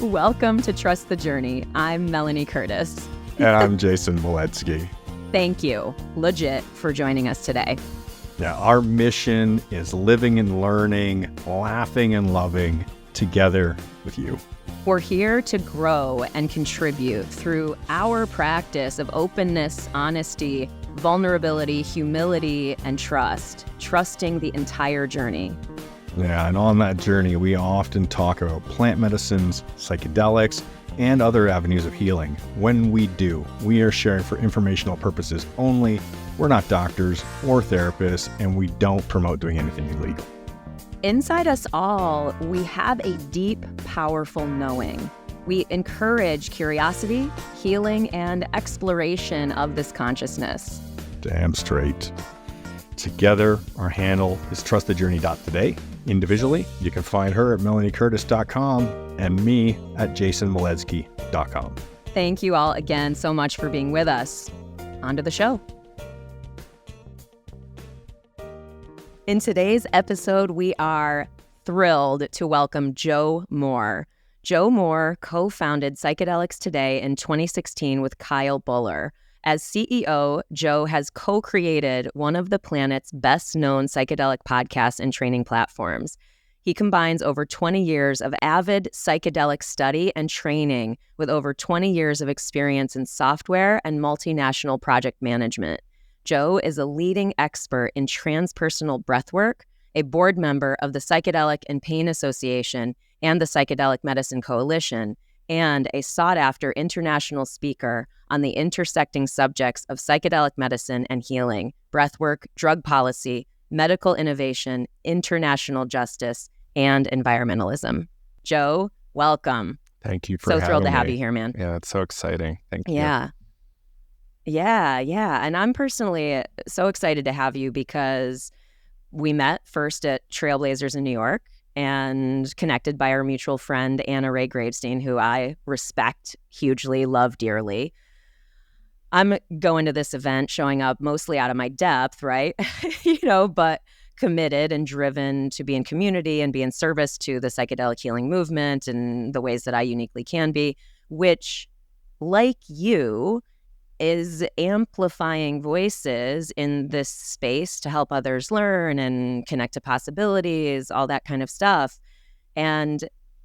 Welcome to Trust the Journey. I'm Melanie Curtis. And I'm Jason Moletsky. Thank you, legit, for joining us today. Yeah, our mission is living and learning, laughing and loving together with you. We're here to grow and contribute through our practice of openness, honesty, vulnerability, humility, and trust, trusting the entire journey. Yeah, and on that journey, we often talk about plant medicines, psychedelics, and other avenues of healing. When we do, we are sharing for informational purposes only. We're not doctors or therapists, and we don't promote doing anything illegal. Inside us all, we have a deep, powerful knowing. We encourage curiosity, healing, and exploration of this consciousness. Damn straight. Together, our handle is trustthejourney.today. Individually, you can find her at melaniecurtis.com and me at jasonmoletsky.com. Thank you all again so much for being with us. On to the show. In today's episode, we are thrilled to welcome Joe Moore. Joe Moore co-founded Psychedelics Today in 2016 with Kyle Buller. As CEO, Joe has co-created one of the planet's best-known psychedelic podcasts and training platforms. He combines over 20 years of avid psychedelic study and training with over 20 years of experience in software and multinational project management. Joe is a leading expert in transpersonal breathwork, a board member of the Psychedelic and Pain Association and the Psychedelic Medicine Coalition, and a sought-after international speaker on the intersecting subjects of psychedelic medicine and healing, breathwork, drug policy, medical innovation, international justice, and environmentalism. Joe, welcome. Thank you for having me. So thrilled to have you here, man. Yeah, it's so exciting. Thank you. Yeah. And I'm personally so excited to have you because we met first at Trailblazers in New York and connected by our mutual friend, Anna Ray Gravestein, who I respect hugely, love dearly. I'm going to this event showing up mostly out of my depth, right? But committed and driven to be in community and be in service to the psychedelic healing movement in the ways that I uniquely can be, which, like you, is amplifying voices in this space to help others learn and connect to possibilities, all that kind of stuff. And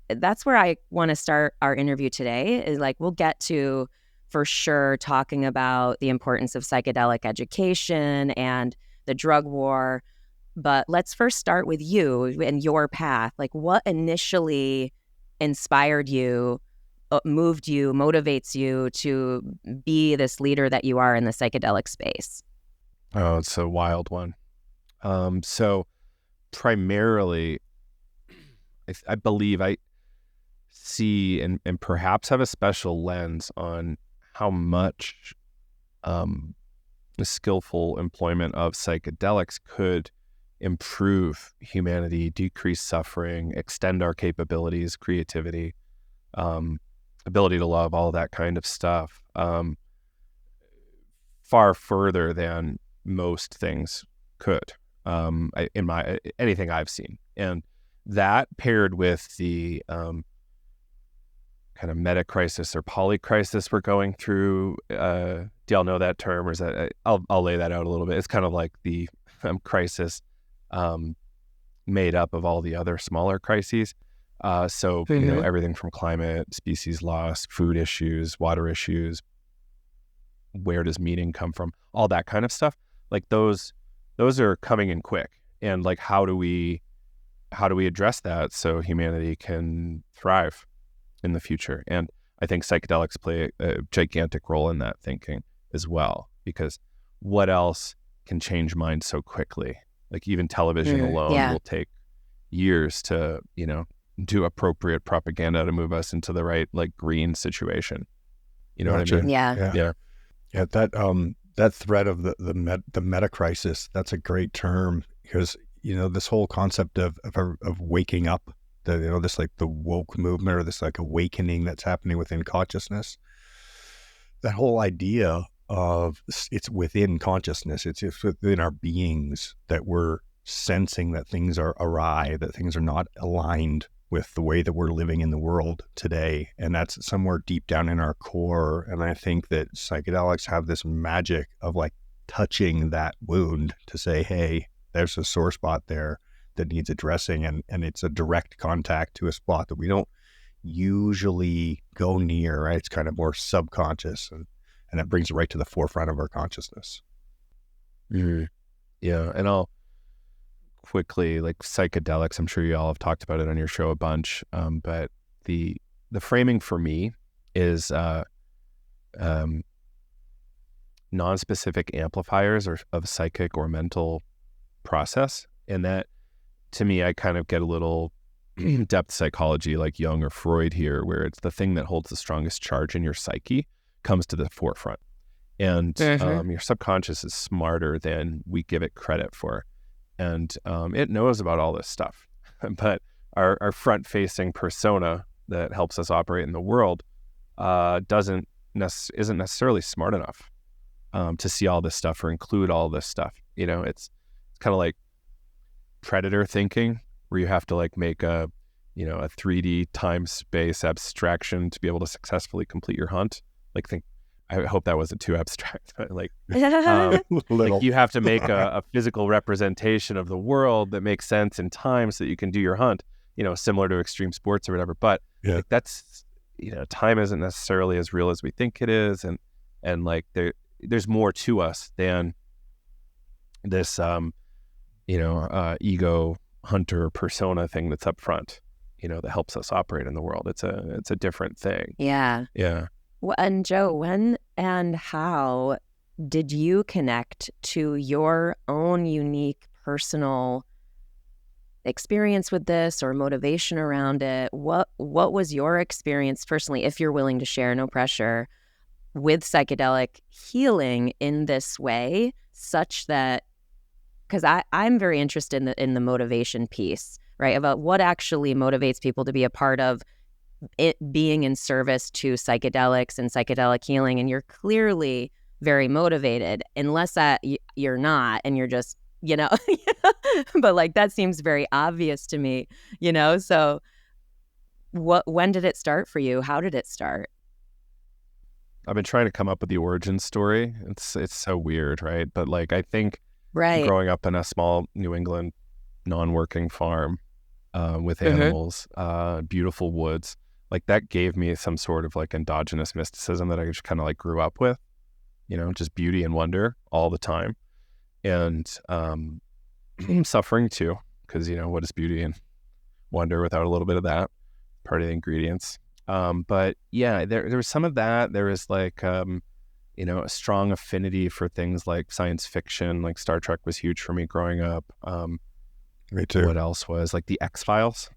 that's where I want to start our interview today, is like we'll get to, for sure, talking about the importance of psychedelic education and the drug war. But let's first start with you and your path. Like, what initially inspired you, moved you, motivates you to be this leader that you are in the psychedelic space? Oh, it's a wild one. So primarily, I believe I see and perhaps have a special lens on how much the skillful employment of psychedelics could improve humanity, decrease suffering, extend our capabilities, creativity, ability to love, all that kind of stuff, far further than most things could, anything I've seen. And that paired with the kind of meta crisis or poly crisis we're going through. Do y'all know that term, or is that? I'll lay that out a little bit. It's kind of like the crisis made up of all the other smaller crises. So everything from climate, species loss, food issues, water issues, where does meaning come from, all that kind of stuff. Like those are coming in quick. And like, how do we address that so humanity can thrive in the future? And I think psychedelics play a gigantic role in that thinking as well, because what else can change minds so quickly? Like even television alone will take years to, do appropriate propaganda to move us into the right, like, green situation. You know what I mean? Yeah. That thread of the meta crisis, that's a great term, because this whole concept of waking up, this like the woke movement, or this like awakening that's happening within consciousness. That whole idea of it's within consciousness, it's within our beings that we're sensing that things are awry, that things are not aligned with the way that we're living in the world today. And that's somewhere deep down in our core. And I think that psychedelics have this magic of like touching that wound to say, hey, there's a sore spot there that needs addressing. And it's a direct contact to a spot that we don't usually go near, right? It's kind of more subconscious, and it brings it right to the forefront of our consciousness. Mm-hmm. Yeah. And I'll quickly, like psychedelics, I'm sure you all have talked about it on your show a bunch, but the framing for me is non-specific amplifiers of psychic or mental process. And that, to me, I kind of get a little depth psychology like Jung or Freud here, where it's the thing that holds the strongest charge in your psyche comes to the forefront. And your subconscious is smarter than we give it credit for. And it knows about all this stuff. But our front-facing persona that helps us operate in the world isn't necessarily smart enough to see all this stuff or include all this stuff. You know, it's kind of like predator thinking, where you have to like make a 3D time-space abstraction to be able to successfully complete your hunt. I hope that wasn't too abstract, but like you have to make a physical representation of the world that makes sense in time so that you can do your hunt, similar to extreme sports or whatever. But like, that's, time isn't necessarily as real as we think it is. And like there's more to us than this, ego hunter persona thing that's up front, that helps us operate in the world. It's a different thing. Yeah. Yeah. Well, and Joe, when and how did you connect to your own unique personal experience with this or motivation around it? What was your experience personally, if you're willing to share, no pressure, with psychedelic healing in this way, such that, because I'm very interested in the motivation piece, right, about what actually motivates people to be a part of it being in service to psychedelics and psychedelic healing. And you're clearly very motivated, unless that you're not, and you're just, but like that seems very obvious to me, so when did it start for you? How did it start? I've been trying to come up with the origin story. It's so weird, right? But like, I think growing up in a small New England non-working farm with animals, beautiful woods, like that gave me some sort of like endogenous mysticism that I just kind of like grew up with, just beauty and wonder all the time. And suffering too, because, what is beauty and wonder without a little bit of that? Part of the ingredients. But yeah, there was some of that. There was like, a strong affinity for things like science fiction, like Star Trek was huge for me growing up. Me too. What else was like the X-Files,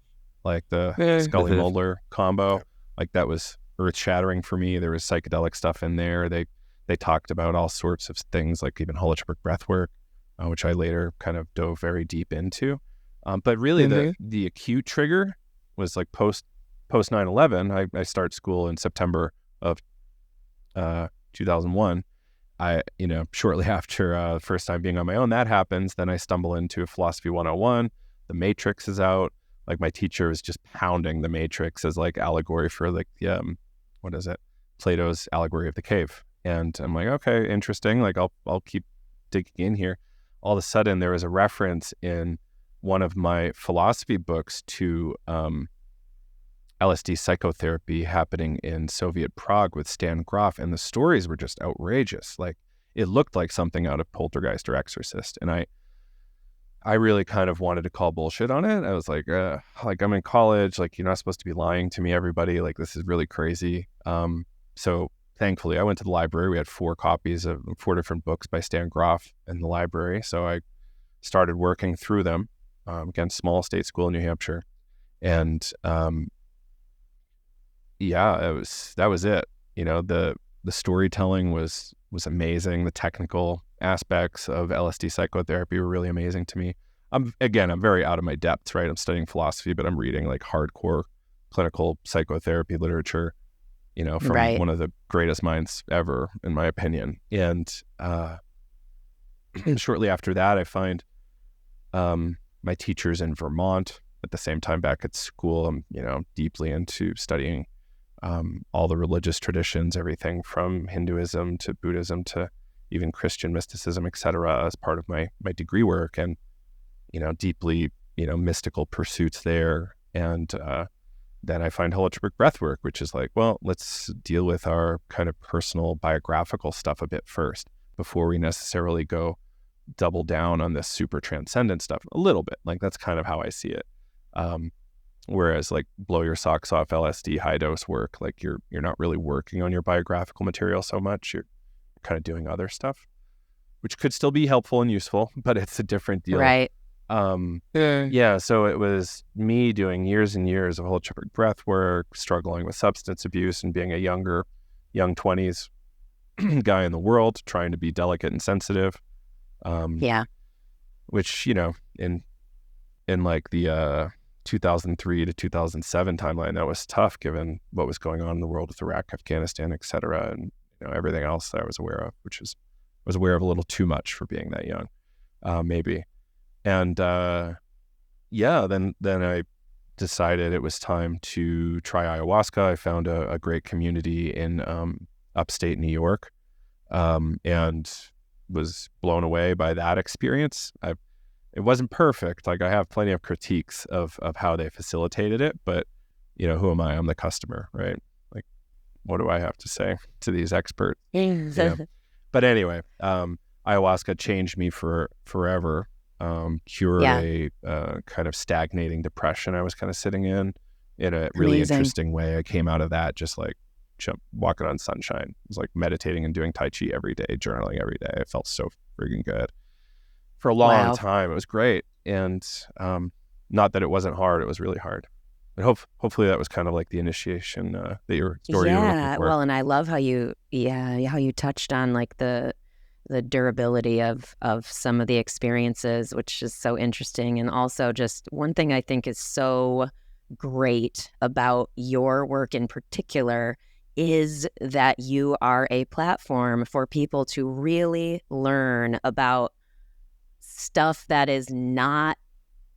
like the Scully Mulder combo, like that was earth-shattering for me. There was psychedelic stuff in there. They talked about all sorts of things, like even Holotropic breathwork, which I later kind of dove very deep into. But really the acute trigger was like post 9/11. I started school in September of 2001. Shortly after first time being on my own, that happens. Then I stumble into Philosophy 101. The Matrix is out. Like my teacher is just pounding the Matrix as like allegory for like what is it? Plato's allegory of the cave. And I'm like, okay, interesting. Like I'll keep digging in here. All of a sudden, there was a reference in one of my philosophy books to LSD psychotherapy happening in Soviet Prague with Stan Grof, and the stories were just outrageous. Like it looked like something out of Poltergeist or Exorcist, and I really kind of wanted to call bullshit on it. I was like I'm in college, like you're not supposed to be lying to me, everybody. Like this is really crazy. So thankfully, I went to the library. We had 4 copies of 4 different books by Stan Grof in the library, so I started working through them. Again, small state school in New Hampshire, and that was it. The storytelling was amazing. The technical aspects of LSD psychotherapy were really amazing to me. I'm very out of my depths, right? I'm studying philosophy, but I'm reading like hardcore clinical psychotherapy literature, from one of the greatest minds ever, in my opinion. And shortly after that, I find my teachers in Vermont, at the same time back at school, I'm, deeply into studying all the religious traditions, everything from Hinduism to Buddhism to even Christian mysticism, et cetera, as part of my degree work, and, deeply, mystical pursuits there. And then I find holotropic breathwork, which is like, well, let's deal with our kind of personal biographical stuff a bit first before we necessarily go double down on this super transcendent stuff a little bit. Like, that's kind of how I see it. Whereas like blow your socks off LSD high dose work, like you're not really working on your biographical material so much. You're kind of doing other stuff, which could still be helpful and useful, but it's a different deal. Right. Yeah. So it was me doing years and years of holotropic breath work, struggling with substance abuse, and being a young 20s guy in the world, trying to be delicate and sensitive. Yeah. Which, in like the 2003 to 2007 timeline, that was tough given what was going on in the world with Iraq, Afghanistan, et cetera, and everything else that I was aware of, which I was aware of a little too much for being that young, maybe. And then I decided it was time to try ayahuasca. I found a great community in upstate New York, and was blown away by that experience. It wasn't perfect. Like, I have plenty of critiques of how they facilitated it, but who am I? I'm the customer, right? Like, what do I have to say to these experts? But anyway, ayahuasca changed me forever. Cured a kind of stagnating depression I was kind of sitting in a really interesting way. I came out of that just like walking on sunshine. It was like meditating and doing Tai Chi every day, journaling every day. It felt so freaking good for a long time. It was great. And not that it wasn't hard, it was really hard. But hopefully that was kind of like the initiation that your story you were looking for. Well, and I love how you touched on like the durability of some of the experiences, which is so interesting. And also just one thing I think is so great about your work in particular is that you are a platform for people to really learn about stuff that is not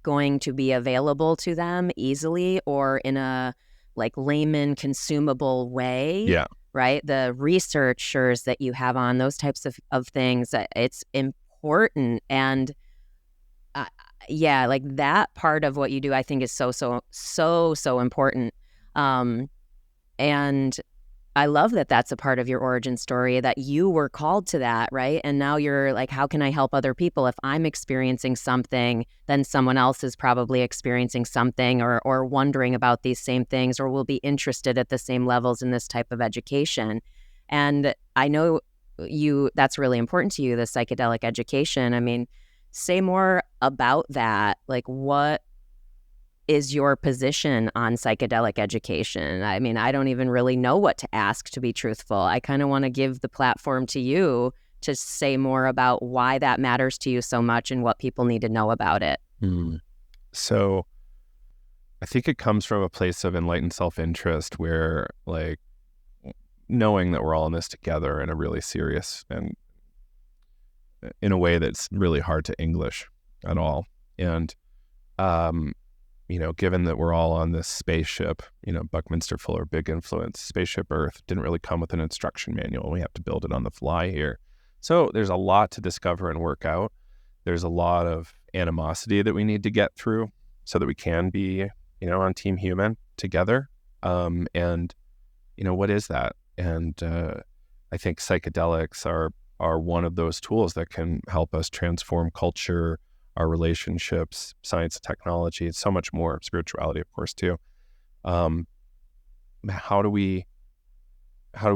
going to be available to them easily or in a like layman consumable way. Yeah. Right? The researchers that you have on those types of things, it's important. And like that part of what you do, I think is so important. And I love that that's a part of your origin story, that you were called to that, right? And now you're like, how can I help other people? If I'm experiencing something, then someone else is probably experiencing something or wondering about these same things or will be interested at the same levels in this type of education. And I know that's really important to you, the psychedelic education. I mean, say more about that. Like, what is your position on psychedelic education? I mean, I don't even really know what to ask, to be truthful. I kind of want to give the platform to you to say more about why that matters to you so much and what people need to know about it. So I think it comes from a place of enlightened self-interest where, like, knowing that we're all in this together in a really serious and in a way that's really hard to English at all. And, given that we're all on this spaceship, Buckminster Fuller, big influence, Spaceship Earth didn't really come with an instruction manual. We have to build it on the fly here. So there's a lot to discover and work out. There's a lot of animosity that we need to get through so that we can be, on Team Human together. And what is that? And I think psychedelics are one of those tools that can help us transform culture, our relationships, science and technology, and so much more, spirituality, of course, too. How do we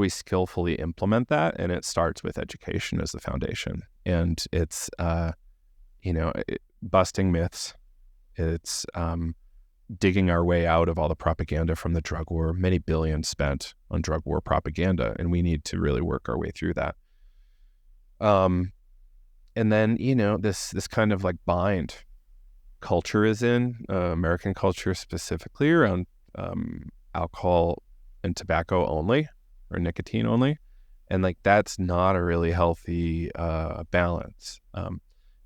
skillfully implement that? And it starts with education as the foundation. And it's, busting myths. It's digging our way out of all the propaganda from the drug war, many billions spent on drug war propaganda, and we need to really work our way through that. And then, this kind of like bind culture is in, American culture specifically around alcohol and tobacco only, or nicotine only. And like, that's not a really healthy balance.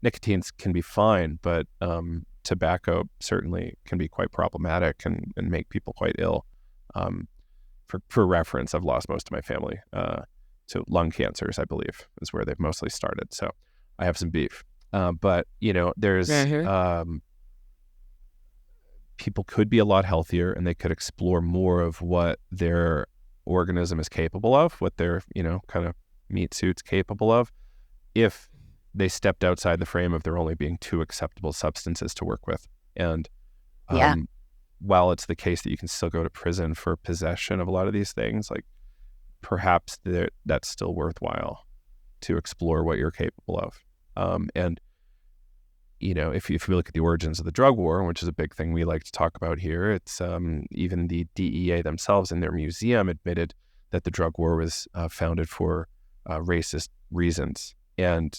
Nicotine can be fine, but tobacco certainly can be quite problematic and make people quite ill. For reference, I've lost most of my family to lung cancers, I believe, is where they've mostly started. So I have some beef. But, there's people could be a lot healthier, and they could explore more of what their organism is capable of, what their, kind of meat suit's capable of, if they stepped outside the frame of there only being two acceptable substances to work with. And Yeah. while it's the case that you can still go to prison for possession of a lot of these things, like perhaps that's still worthwhile to explore what you're capable of. And if you look at the origins of the drug war, which is a big thing we like to talk about here, it's even the DEA themselves in their museum admitted that the drug war was founded for racist reasons. And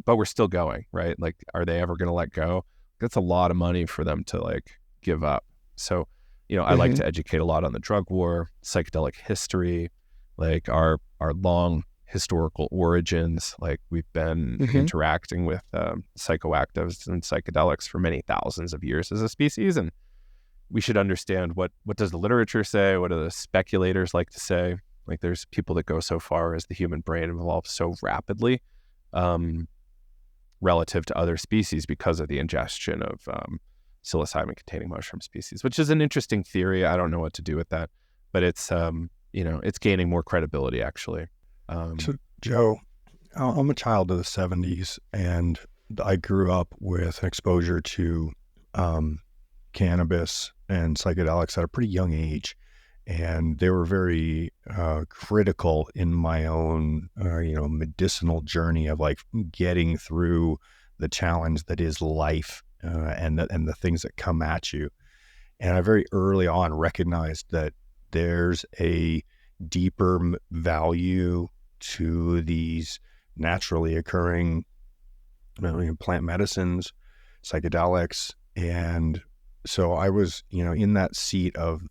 but we're still going, right? Like, are they ever going to let go? That's a lot of money for them to give up. So, I like to educate a lot on the drug war, psychedelic history, like our long historical origins. Like, we've been interacting with psychoactives and psychedelics for many thousands of years as a species, and we should understand what does the literature say, what do the speculators like to say. Like, there's people that go so far as the human brain evolves so rapidly relative to other species because of the ingestion of psilocybin-containing mushroom species, which is an interesting theory. I don't know what to do with that, but it's it's gaining more credibility, actually. So, Joe, I'm a child of the 70s, and I grew up with an exposure to cannabis and psychedelics at a pretty young age. And they were very critical in my own, medicinal journey of getting through the challenge that is life and the things that come at you. And I very early on recognized that there's a deeper value to these naturally occurring plant medicines, psychedelics. And so I was, in that seat of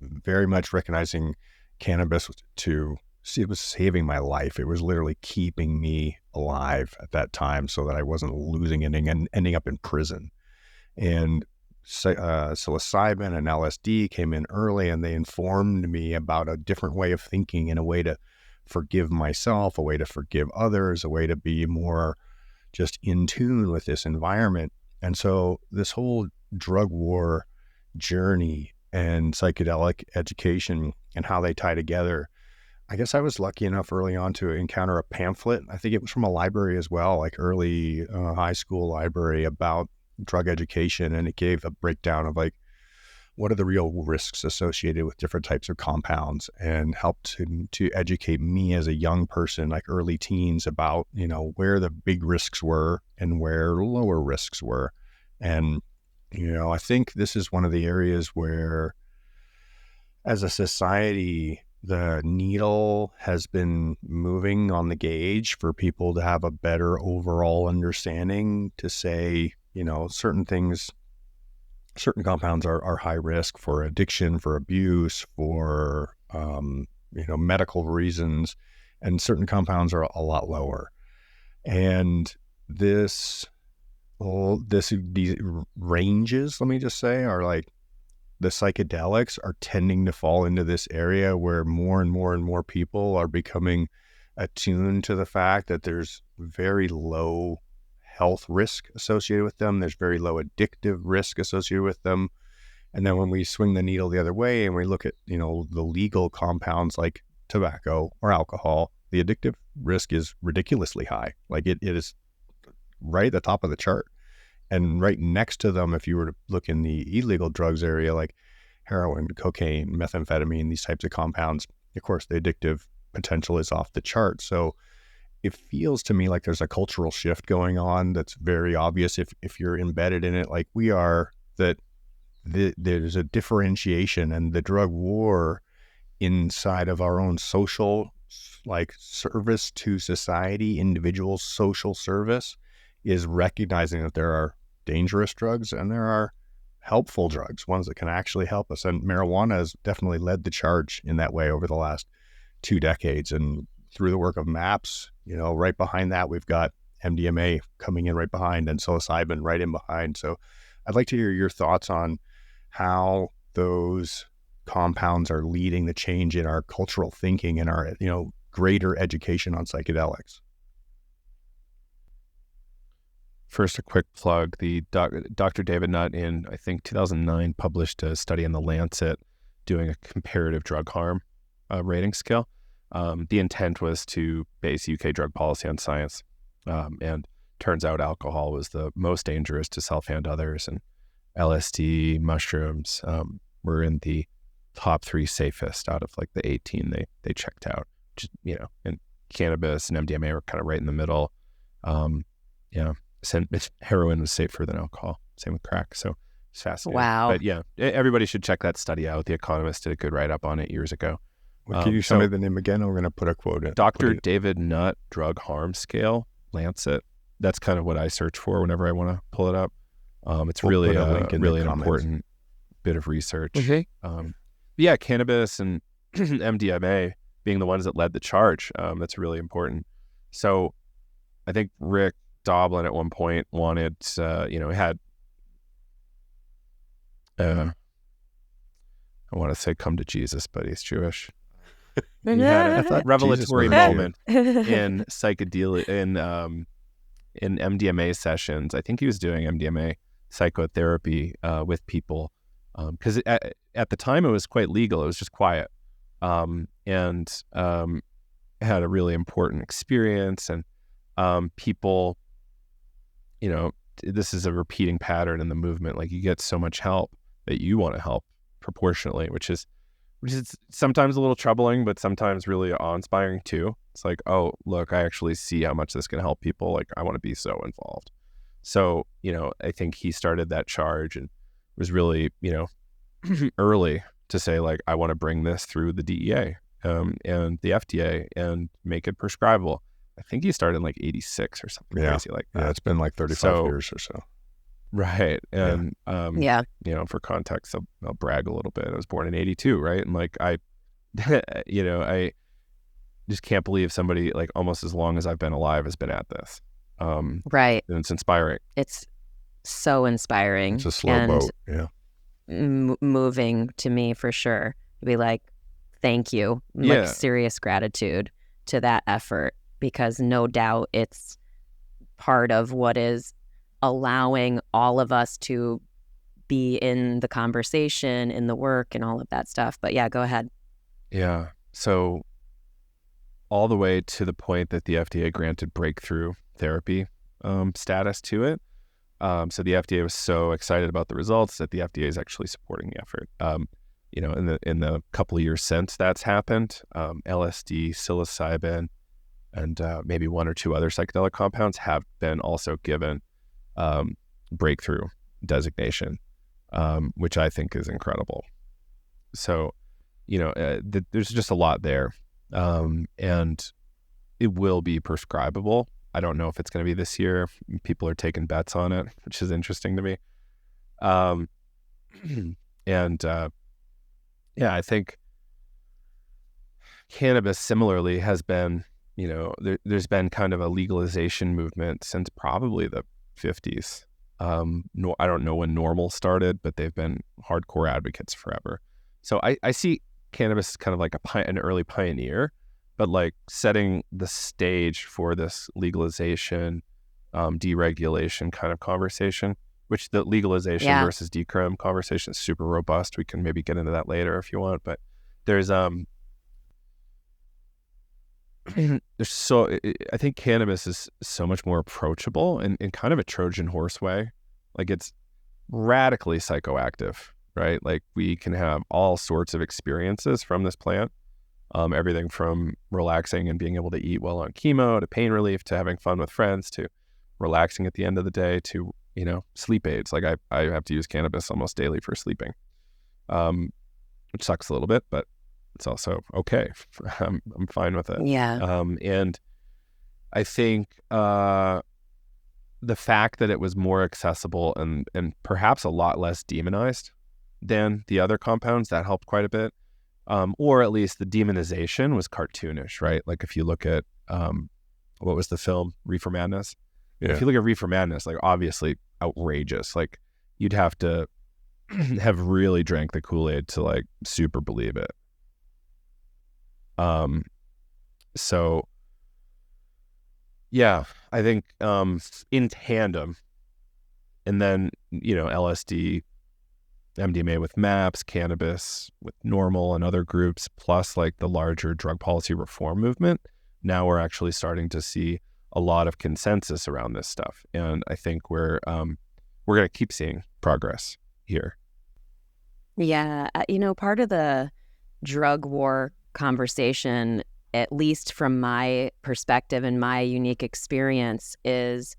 very much recognizing cannabis it was saving my life. It was literally keeping me alive at that time so that I wasn't losing it and ending up in prison. And psilocybin and LSD came in early, and they informed me about a different way of thinking and a way to forgive myself, a way to forgive others, a way to be more just in tune with this environment. And so this whole drug war journey and psychedelic education and how they tie together, I guess I was lucky enough early on to encounter a pamphlet. I think it was from a library as well, like early high school library, about drug education. And it gave a breakdown of what are the real risks associated with different types of compounds, and helped to educate me as a young person, like early teens, about, where the big risks were and where lower risks were. And, I think this is one of the areas where, as a society, the needle has been moving on the gauge for people to have a better overall understanding, to say, certain compounds are high risk for addiction, for abuse, for, medical reasons, and certain compounds are a lot lower. And these ranges, let me just say, are the psychedelics are tending to fall into this area where more and more and more people are becoming attuned to the fact that there's very low health risk associated with them. There's very low addictive risk associated with them. And then when we swing the needle the other way and we look at, the legal compounds like tobacco or alcohol, the addictive risk is ridiculously high. It is right at the top of the chart. And right next to them, if you were to look in the illegal drugs area, like heroin, cocaine, methamphetamine, these types of compounds, of course, the addictive potential is off the chart. So it feels to me like there's a cultural shift going on that's very obvious if you're embedded in it like we are, that there's a differentiation, and the drug war inside of our own social service to society, individual social service, is recognizing that there are dangerous drugs and there are helpful drugs, ones that can actually help us. And marijuana has definitely led the charge in that way over the last 2 decades. And through the work of MAPS, right behind that, we've got MDMA coming in right behind, and psilocybin right in behind. So I'd like to hear your thoughts on how those compounds are leading the change in our cultural thinking and our, greater education on psychedelics. First, a quick plug. The Dr. David Nutt in, I think, 2009 published a study in The Lancet doing a comparative drug harm rating scale. The intent was to base UK drug policy on science. And turns out alcohol was the most dangerous to self and others. And LSD, mushrooms were in the top 3 safest out of like the 18 they checked out. Just, and cannabis and MDMA were kind of right in the middle. Heroin was safer than alcohol. Same with crack. So it's fascinating. Wow. But yeah, everybody should check that study out. The Economist did a good write-up on it years ago. Well, can you tell me the name again? We're going to put a quote in. Dr. David Nutt Drug Harm Scale, Lancet. That's kind of what I search for whenever I want to pull it up. It's really an important bit of research. Mm-hmm. Yeah, cannabis and MDMA being the ones that led the charge. That's really important. So I think Rick Doblin at one point wanted, had, I want to say come to Jesus, but he's Jewish. He had a revelatory moment in psychedelic, in MDMA sessions. I think he was doing MDMA psychotherapy with people because at the time it was quite legal. It was just quiet, and had a really important experience. And people, this is a repeating pattern in the movement. Like you get so much help that you want to help proportionately, which is sometimes a little troubling, but sometimes really awe-inspiring too. It's like, oh, look, I actually see how much this can help people. Like I want to be so involved. So, I think he started that charge and was really, early to say like, I want to bring this through the DEA and the FDA and make it prescribable. I think he started in like 86 or something crazy like that. Yeah, it's been like 35 years or so. Right. And, for context, I'll brag a little bit. I was born in 82, right? And like, I just can't believe somebody like almost as long as I've been alive has been at this. Right. And it's inspiring. It's so inspiring. It's a slow boat. Yeah. Moving to me for sure. To be like, thank you. Like serious gratitude to that effort, because no doubt it's part of what is allowing all of us to be in the conversation, in the work and all of that stuff. But yeah, go ahead. Yeah. So all the way to the point that the FDA granted breakthrough therapy status to it. So the FDA was so excited about the results that the FDA is actually supporting the effort. In the couple of years since that's happened, LSD, psilocybin, and maybe 1 or 2 other psychedelic compounds have been also given breakthrough designation, which I think is incredible. So, there's just a lot there, and it will be prescribable. I don't know if it's going to be this year. People are taking bets on it, which is interesting to me. I think cannabis similarly has been, there's been kind of a legalization movement since probably the 50s. I don't know when NORML started, but they've been hardcore advocates forever. So I see cannabis as kind of like an early pioneer, but like setting the stage for this legalization, deregulation kind of conversation, which the legalization versus decrim conversation is super robust. We can maybe get into that later if you want, but there's I think cannabis is so much more approachable in kind of a Trojan horse way. Like it's radically psychoactive, right? Like we can have all sorts of experiences from this plant. Everything from relaxing and being able to eat well on chemo, to pain relief, to having fun with friends, to relaxing at the end of the day, to, sleep aids. Like I have to use cannabis almost daily for sleeping, which sucks a little bit, but it's also okay. I'm fine with it. Yeah. And I think the fact that it was more accessible and perhaps a lot less demonized than the other compounds, that helped quite a bit. Or at least the demonization was cartoonish, right? Like if you look at, what was the film, Reefer Madness? Yeah. If you look at Reefer Madness, like obviously outrageous, like you'd have to have really drank the Kool-Aid to like super believe it. So yeah, I think in tandem, and then, LSD, MDMA with MAPS, cannabis with normal and other groups, plus like the larger drug policy reform movement, now we're actually starting to see a lot of consensus around this stuff. And I think we're going to keep seeing progress here. Yeah. Part of the drug war conversation, at least from my perspective and my unique experience, is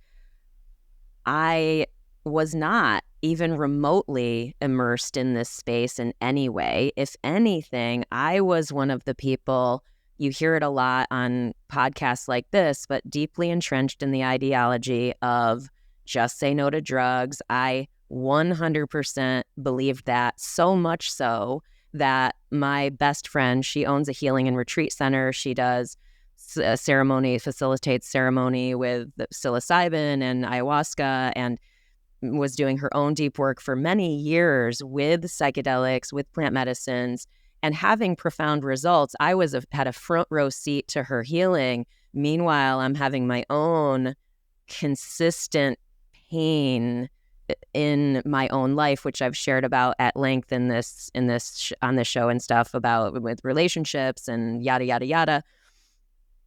I was not even remotely immersed in this space in any way. If anything, I was one of the people, you hear it a lot on podcasts like this, but deeply entrenched in the ideology of just say no to drugs. I 100% believed that, so much so that my best friend, she owns a healing and retreat center. She does facilitates ceremony with psilocybin and ayahuasca, and was doing her own deep work for many years with psychedelics, with plant medicines, and having profound results. I had a front row seat to her healing. Meanwhile, I'm having my own consistent pain in my own life, which I've shared about at length on this show and stuff, about with relationships and yada yada yada.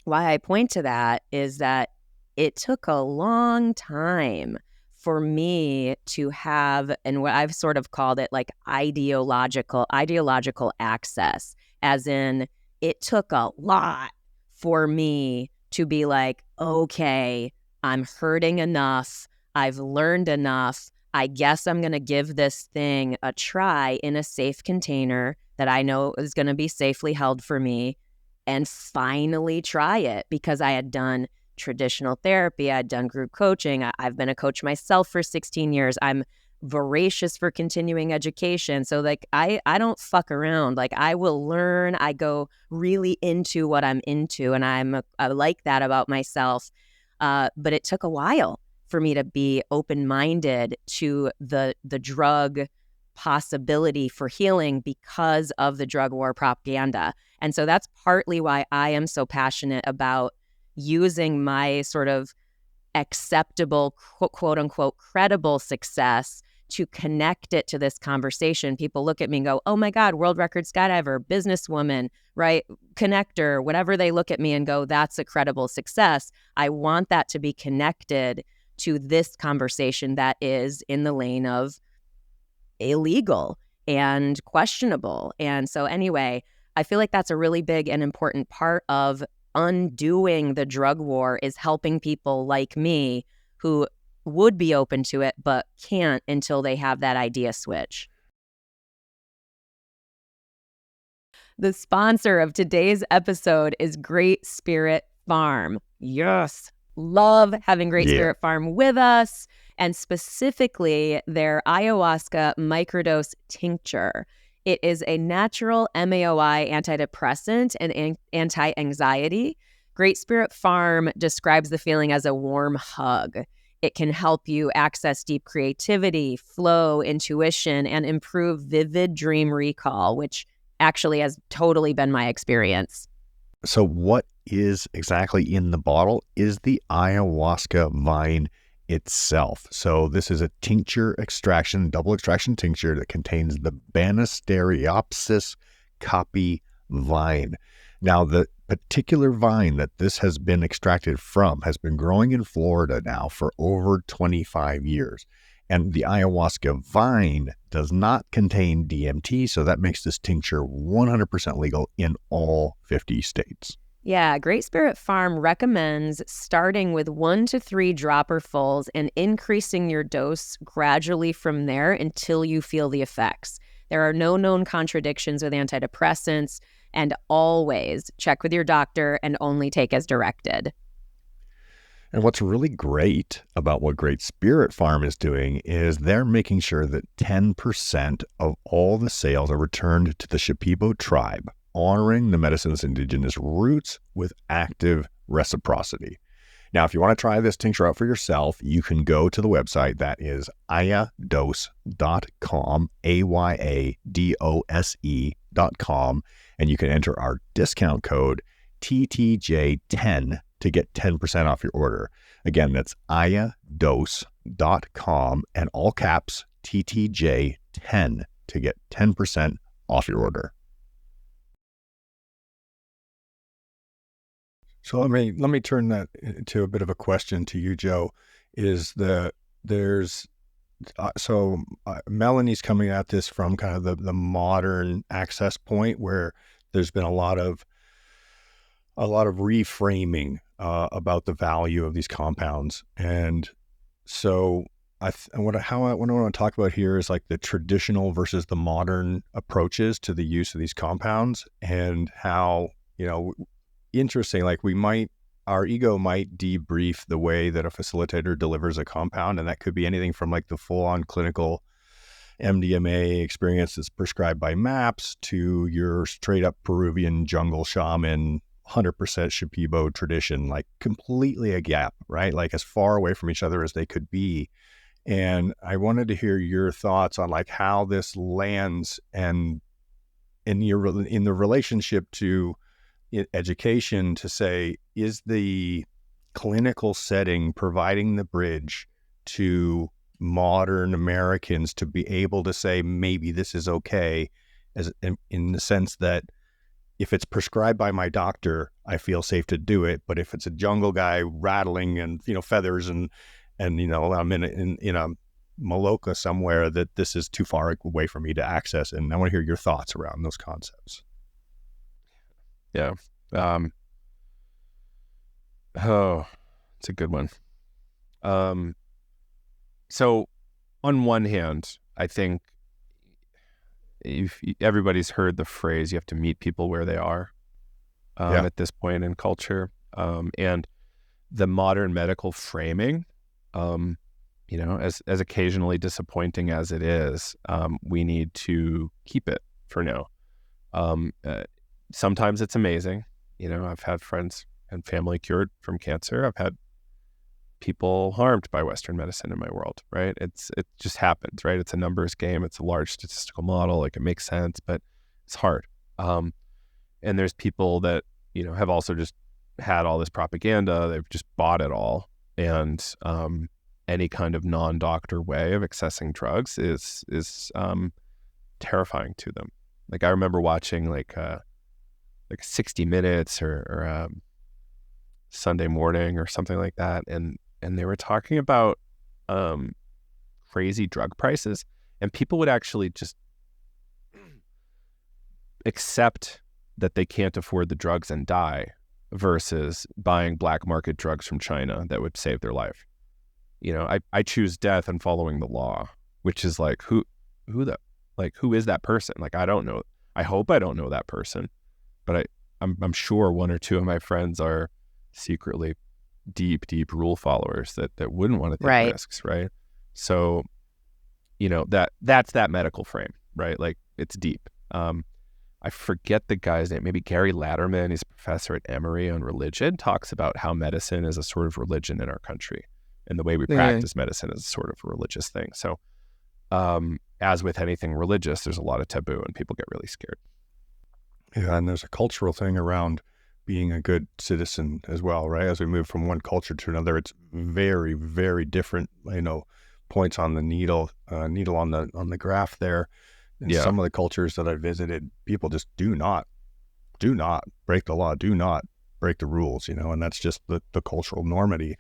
Why I point to that is that it took a long time for me to have, and what I've sort of called it, like ideological access, as in it took a lot for me to be like, okay, I'm hurting enough, I've learned enough, I guess I'm going to give this thing a try in a safe container that I know is going to be safely held for me, and finally try it, because I had done traditional therapy, I'd done group coaching, I've been a coach myself for 16 years, I'm voracious for continuing education. So like I don't fuck around. Like I will learn, I go really into what I'm into, and I like that about myself. But it took a while for me to be open-minded to the drug possibility for healing because of the drug war propaganda. And so that's partly why I am so passionate about using my sort of acceptable, quote unquote, credible success to connect it to this conversation. People look at me and go, oh my God, world record skydiver, businesswoman, right? Connector, whatever they look at me and go, that's a credible success. I want that to be connected to this conversation that is in the lane of illegal and questionable. And so anyway, I feel like that's a really big and important part of undoing the drug war, is helping people like me who would be open to it but can't until they have that idea switch. The sponsor of today's episode is Great Spirit Farm. Yes, love having Great Spirit Farm with us, and specifically their ayahuasca microdose tincture. It is a natural MAOI antidepressant and anti-anxiety. Great Spirit Farm describes the feeling as a warm hug. It can help you access deep creativity, flow, intuition, and improve vivid dream recall, which actually has totally been my experience. So what is exactly in the bottle is the ayahuasca vine itself. So this is a tincture extraction, double extraction tincture that contains the Banisteriopsis caapi vine. Now, the particular vine that this has been extracted from has been growing in Florida now for over 25 years. And the ayahuasca vine does not contain DMT, so that makes this tincture 100% legal in all 50 states. Yeah, Great Spirit Farm recommends starting with 1 to 3 dropperfuls and increasing your dose gradually from there until you feel the effects. There are no known contradictions with antidepressants, and always check with your doctor and only take as directed. And what's really great about what Great Spirit Farm is doing is they're making sure that 10% of all the sales are returned to the Shipibo tribe, honoring the medicine's indigenous roots with active reciprocity. Now, if you want to try this tincture out for yourself, you can go to the website. That is ayadose.com, AYADOSE.com, and you can enter our discount code TTJ10 to get 10% off your order. Again, that's ayadose.com and all caps TTJ10 to get 10% off your order. So let me turn that to a bit of a question to you, Joe. Melanie's coming at this from kind of the modern access point where there's been a lot of reframing about the value of these compounds, and so what I want to talk about here is like the traditional versus the modern approaches to the use of these compounds, and how, interesting, like our ego might debrief the way that a facilitator delivers a compound, and that could be anything from like the full-on clinical MDMA experience that's prescribed by MAPS to your straight up Peruvian jungle shaman 100% Shipibo tradition, like completely a gap, right? Like as far away from each other as they could be. And I wanted to hear your thoughts on like how this lands and in the relationship to education, to say, is the clinical setting providing the bridge to modern Americans to be able to say, maybe this is okay, as in the sense that if it's prescribed by my doctor, I feel safe to do it. But if it's a jungle guy rattling and, feathers and I'm in a Maloka somewhere, that this is too far away for me to access. And I want to hear your thoughts around those concepts. Yeah. It's a good one. So on one hand, I think everybody's heard the phrase, you have to meet people where they are at this point in culture. And the modern medical framing, as occasionally disappointing as it is, we need to keep it for now. Sometimes it's amazing. I've had friends and family cured from cancer. I've had people harmed by Western medicine in my world, right? It just happens, right? It's a numbers game. It's a large statistical model. Like, it makes sense, but it's hard. And there's people that, have also just had all this propaganda. They've just bought it all. And any kind of non-doctor way of accessing drugs is terrifying to them. Like, I remember watching like 60 Minutes or Sunday Morning or something like that, and they were talking about crazy drug prices, and people would actually just accept that they can't afford the drugs and die versus buying black market drugs from China that would save their life. I choose death and following the law, which is like, who is that person? Like, I don't know. I hope I don't know that person, but I'm sure one or two of my friends are secretly deep rule followers that wouldn't want to take risks, right? So, that's that medical frame, right? Like, it's deep. I forget the guy's name, maybe Gary Laderman. He's a professor at Emory on religion, talks about how medicine is a sort of religion in our country, and the way we practice medicine is sort of a religious thing. So, as with anything religious, there's a lot of taboo and people get really scared. Yeah, and there's a cultural thing around being a good citizen as well, right? As we move from one culture to another, it's very, very different, points on the needle on the graph there. In some of the cultures that I visited, people just do not break the law, do not break the rules, and that's just the cultural normity.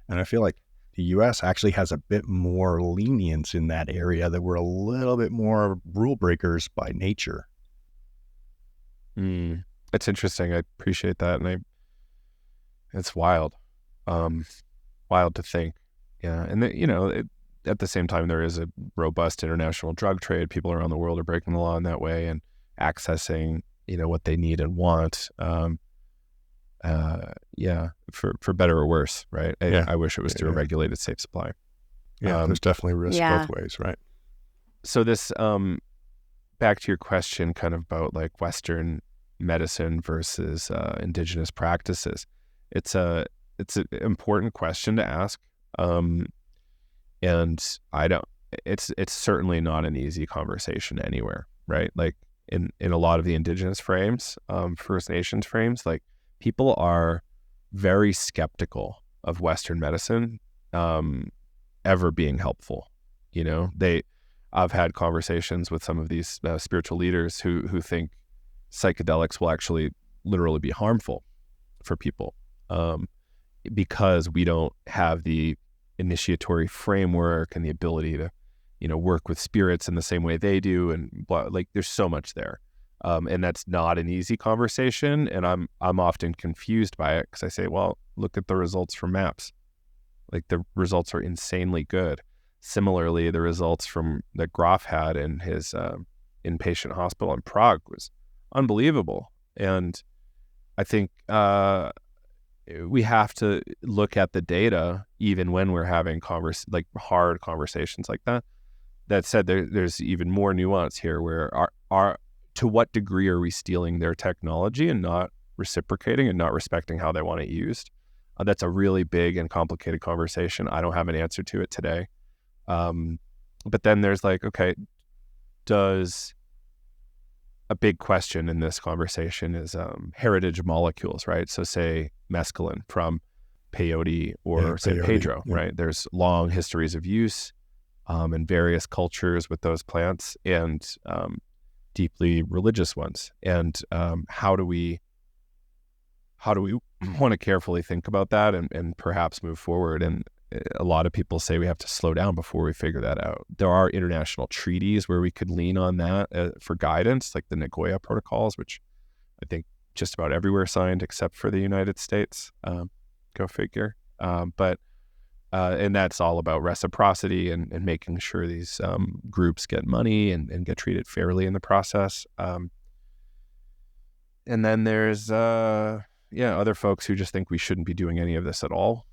And I feel like the U.S. actually has a bit more lenience in that area, that we're a little bit more rule breakers by nature. It's interesting. I appreciate that. And it's wild to think. Yeah. And at the same time, there is a robust international drug trade. People around the world are breaking the law in that way and accessing, what they need and want. For better or worse, right? I wish it was through a regulated safe supply. Yeah, there's definitely risk both ways, right? So this, back to your question kind of about like Western medicine versus indigenous practices. It's it's an important question to ask. And it's certainly not an easy conversation anywhere, right? Like in a lot of the indigenous frames, First Nations frames, like people are very skeptical of Western medicine ever being helpful. I've had conversations with some of these spiritual leaders who think psychedelics will actually literally be harmful for people because we don't have the initiatory framework and the ability to, work with spirits in the same way they do, and like there's so much there, and that's not an easy conversation. And I'm often confused by it because I say, well, look at the results from Maps. Like the results are insanely good. Similarly, the results from that Groff had in his inpatient hospital in Prague was unbelievable. And I think we have to look at the data even when we're having hard conversations like that. That said, there's even more nuance here where to what degree are we stealing their technology and not reciprocating and not respecting how they want it used? That's a really big and complicated conversation. I don't have an answer to it today. But then there's like, okay, a big question in this conversation is heritage molecules, right? So say mescaline from peyote or say Pedro, yeah. right? There's long histories of use in various cultures with those plants, and deeply religious ones. And how do we want to carefully think about that and perhaps move forward? And a lot of people say we have to slow down before we figure that out. There are international treaties where we could lean on that for guidance, like the Nagoya Protocols, which I think just about everywhere signed except for the United States. Go figure. And that's all about reciprocity and making sure these groups get money and get treated fairly in the process. And then there's other folks who just think we shouldn't be doing any of this at all.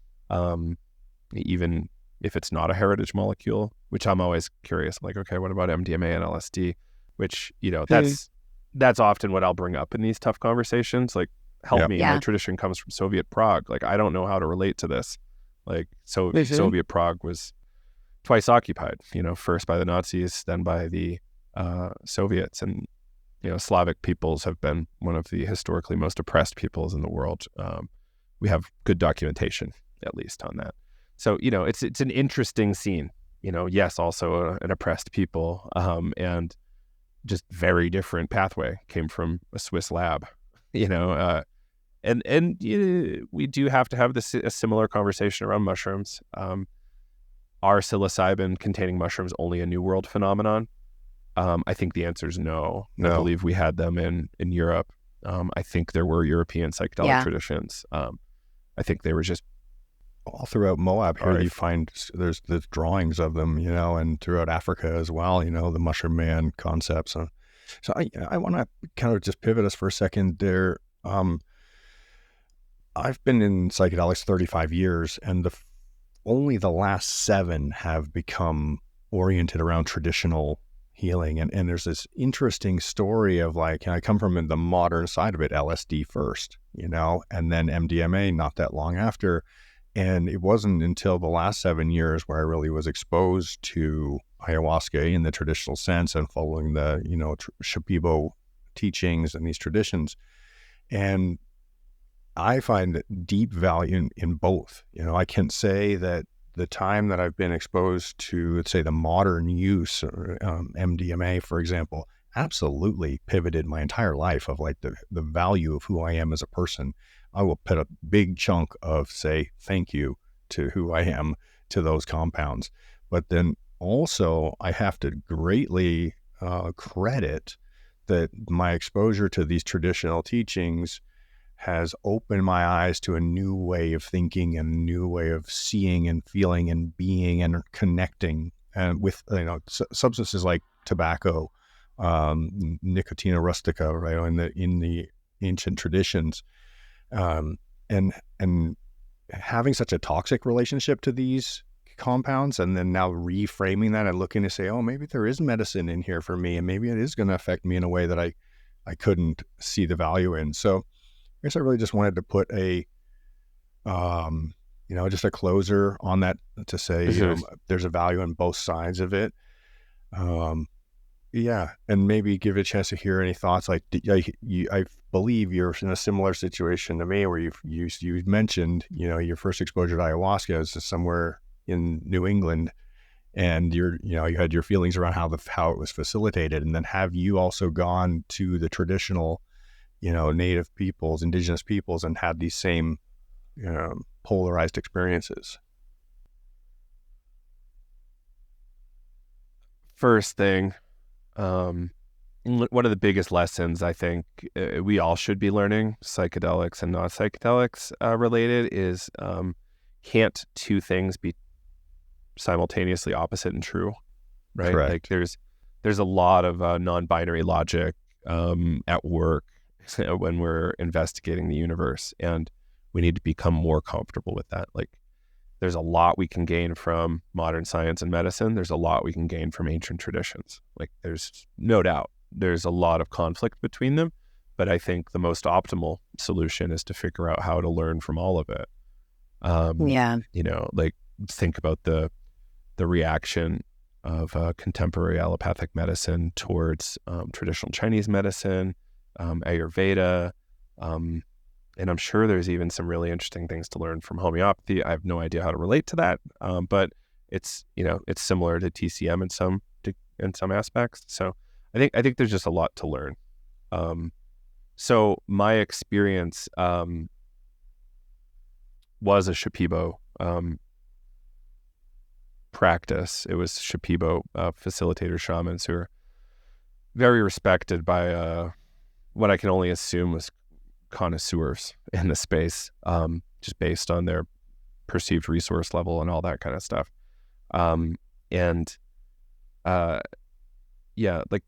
Even if it's not a heritage molecule, which I'm always curious. I'm like, okay, what about MDMA and LSD? Which, that's often what I'll bring up in these tough conversations. Like, help me. My tradition comes from Soviet Prague. Like, I don't know how to relate to this. Like, so Soviet Prague was twice occupied, first by the Nazis, then by the Soviets. And, Slavic peoples have been one of the historically most oppressed peoples in the world. We have good documentation, at least, on that. So, it's an interesting scene, yes, also an oppressed people, and just very different pathway, came from a Swiss lab, and we do have to have a similar conversation around mushrooms. Are psilocybin containing mushrooms only a New World phenomenon? I think the answer is no. I believe we had them in Europe. I think there were European psychedelic traditions. I think they were just all throughout Moab here. You find there's drawings of them, and throughout Africa as well. The mushroom man concepts. So I want to kind of just pivot us for a second there. I've been in psychedelics 35 years, and only the last 7 have become oriented around traditional healing. And there's this interesting story of like, I come from the modern side of it, LSD first, and then MDMA not that long after. And it wasn't until the last 7 years where I really was exposed to ayahuasca in the traditional sense and following the, Shipibo teachings and these traditions. And I find deep value in both. I can say that the time that I've been exposed to, let's say, the modern use, MDMA, for example, absolutely pivoted my entire life of like the value of who I am as a person. I will put a big chunk of, say, thank you to who I am to those compounds. But then also I have to greatly credit that my exposure to these traditional teachings has opened my eyes to a new way of thinking and a new way of seeing and feeling and being and connecting, and with substances like tobacco, Nicotina rustica, right, in the ancient traditions, and having such a toxic relationship to these compounds, and then now reframing that and looking to say, oh, maybe there is medicine in here for me, and maybe it is going to affect me in a way that I couldn't see the value in. So I guess I really just wanted to put a Just a closer on that to say, there's a value on both sides of it. Yeah, and maybe give it a chance to hear any thoughts. Like, I believe you're in a similar situation to me, where you mentioned, your first exposure to ayahuasca is somewhere in New England, and you had your feelings around how it was facilitated, and then have you also gone to the traditional, native peoples, indigenous peoples, and had these same polarized experiences? First thing, one of the biggest lessons I think we all should be learning, psychedelics and not psychedelics related, is can't two things be simultaneously opposite and true, right? Correct. Like there's a lot of non-binary logic at work when we're investigating the universe, and we need to become more comfortable with that. Like, there's a lot we can gain from modern science and medicine. There's a lot we can gain from ancient traditions. Like, there's no doubt there's a lot of conflict between them, but I think the most optimal solution is to figure out how to learn from all of it. Like, think about the reaction of contemporary allopathic medicine towards traditional Chinese medicine, Ayurveda, and I'm sure there's even some really interesting things to learn from homeopathy. I have no idea how to relate to that, but it's similar to TCM in some aspects. So I think there's just a lot to learn. So my experience was a Shipibo practice. It was Shipibo facilitator shamans who are very respected by what I can only assume was connoisseurs in the space, just based on their perceived resource level and all that kind of stuff. Like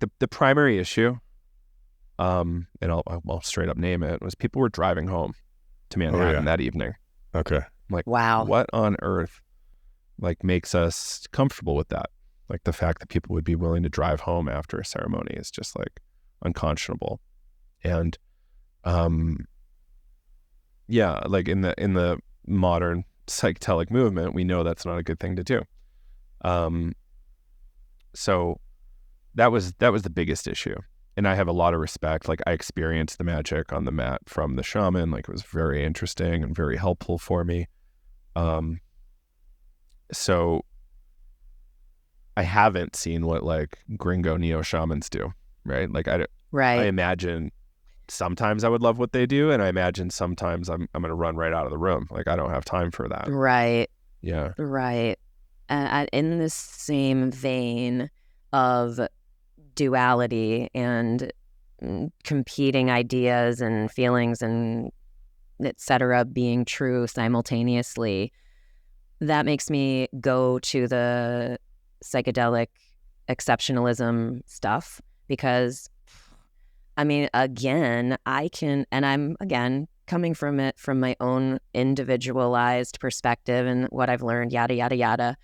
the primary issue, and I'll straight up name it, was people were driving home to Manhattan that evening. Okay. I'm like, wow, what on earth makes us comfortable with that? Like, the fact that people would be willing to drive home after a ceremony is just unconscionable. And like in the modern psychedelic movement, we know that's not a good thing to do. So that was the biggest issue. And I have a lot of respect. Like, I experienced the magic on the mat from the shaman. Like, it was very interesting and very helpful for me. So I haven't seen what gringo neo shamans do, right? I imagine sometimes I would love what they do, and I imagine sometimes I'm going to run right out of the room. Like, I don't have time for that. Right. Yeah. Right. In the same vein of duality and competing ideas and feelings and et cetera being true simultaneously, that makes me go to the psychedelic exceptionalism stuff, because again, I'm coming from it from my own individualized perspective and what I've learned, yada, yada, yada.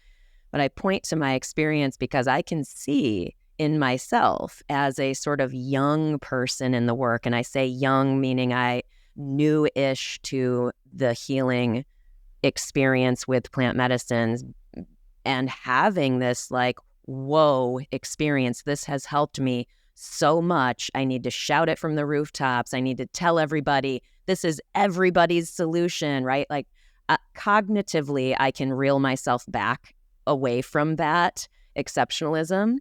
But I point to my experience because I can see in myself as a sort of young person in the work. And I say young, meaning I new-ish to the healing experience with plant medicines, and having this whoa experience. This has helped me so much. I need to shout it from the rooftops. I need to tell everybody this is everybody's solution, right? Cognitively, I can reel myself back away from that exceptionalism.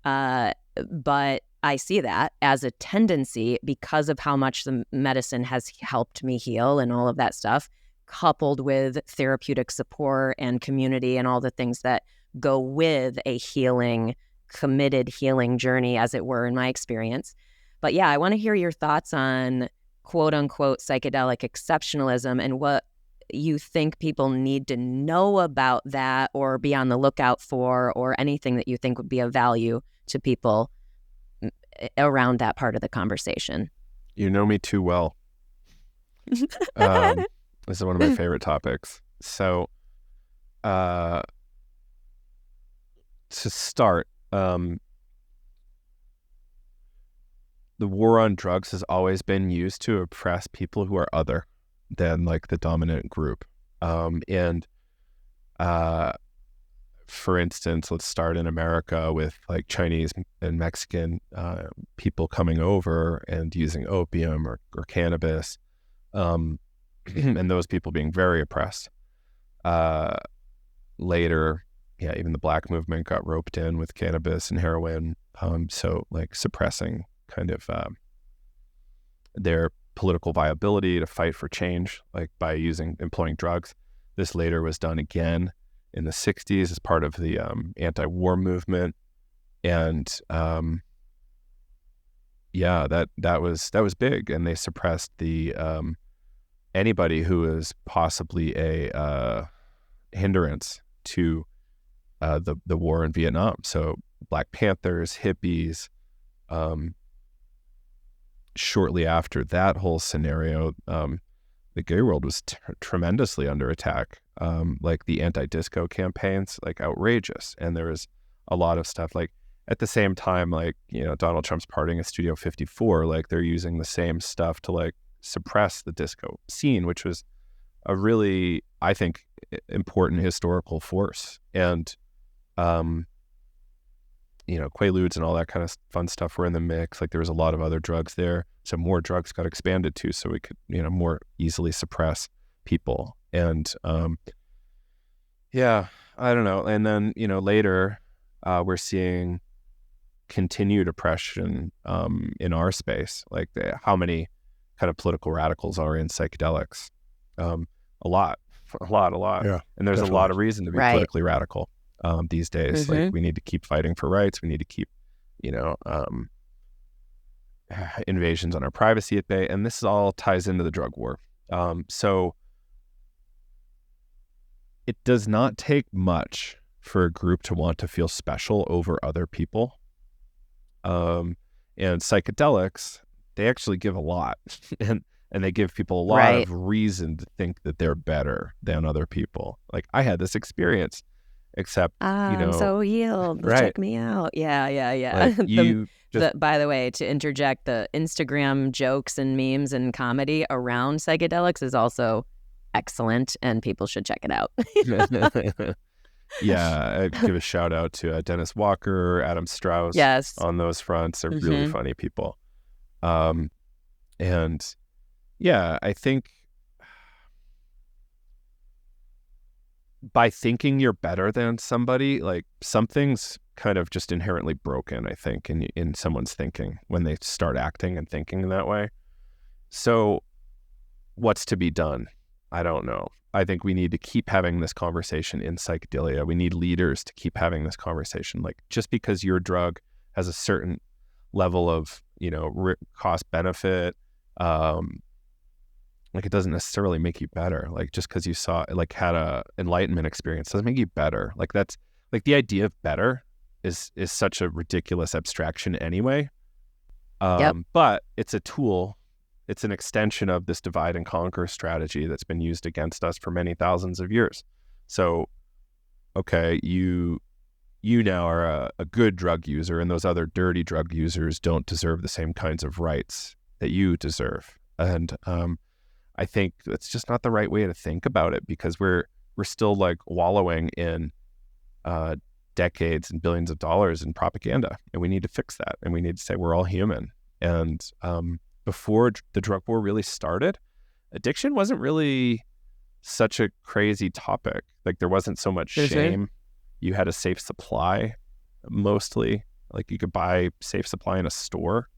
But I see that as a tendency because of how much the medicine has helped me heal and all of that stuff, coupled with therapeutic support and community and all the things that go with a committed healing journey, as it were, in my experience. But yeah, I want to hear your thoughts on quote unquote psychedelic exceptionalism and what you think people need to know about that or be on the lookout for, or anything that you think would be of value to people around that part of the conversation. You know me too well. This is one of my favorite topics. So to start, the war on drugs has always been used to oppress people who are other than the dominant group, And for instance, let's start in America with like Chinese and Mexican people coming over and using opium or cannabis, and those people being very oppressed. Later, even the Black movement got roped in with cannabis and heroin, so like suppressing kind of their political viability to fight for change, like by employing drugs. This later was done again in the 60s as part of the anti-war movement. And that was big. And they suppressed the anybody who was possibly a hindrance to the war in Vietnam. So Black Panthers, hippies. Shortly after that whole scenario, the gay world was tremendously under attack. Like the anti-disco campaigns, like outrageous. And there was a lot of stuff like at the same time, like, Donald Trump's partying at Studio 54, like they're using the same stuff to like suppress the disco scene, which was a really, I think, important historical force. And, Quaaludes and all that kind of fun stuff were in the mix. Like there was a lot of other drugs there. So more drugs got expanded too, so we could, more easily suppress people. And, I don't know. And then, later, we're seeing continued oppression, in our space, like how many kind of political radicals are in psychedelics. A lot. Yeah, And there's definitely a lot of reason to be politically radical these days. Mm-hmm. Like we need to keep fighting for rights. We need to keep, invasions on our privacy at bay. And this all ties into the drug war. So it does not take much for a group to want to feel special over other people. And psychedelics, they actually give a lot. And they give people a lot of reason to think that they're better than other people. Like I had this experience, except, I'm so healed. Check me out. Yeah. Like by the way, to interject, the Instagram jokes and memes and comedy around psychedelics is also excellent, and people should check it out. I give a shout out to Dennis Walker, Adam Strauss. Yes. On those fronts. They're really funny people. And I think by thinking you're better than somebody, like something's kind of just inherently broken, I think, in someone's thinking when they start acting and thinking in that way. So what's to be done? I don't know. I think we need to keep having this conversation in psychedelia. We need leaders to keep having this conversation. Like just because your drug has a certain level of, cost benefit, like it doesn't necessarily make you better. Like just because you had a enlightenment experience doesn't make you better. Like that's like the idea of better is such a ridiculous abstraction anyway. But it's a tool. It's an extension of this divide and conquer strategy that's been used against us for many thousands of years. So, okay, you now are a good drug user, and those other dirty drug users don't deserve the same kinds of rights that you deserve. And I think that's just not the right way to think about it, because we're still like wallowing in decades and billions of dollars in propaganda, and we need to fix that. And we need to say we're all human. And before the drug war really started, addiction wasn't really such a crazy topic. Like there wasn't so much shame. You had a safe supply, mostly. Like you could buy safe supply in a store,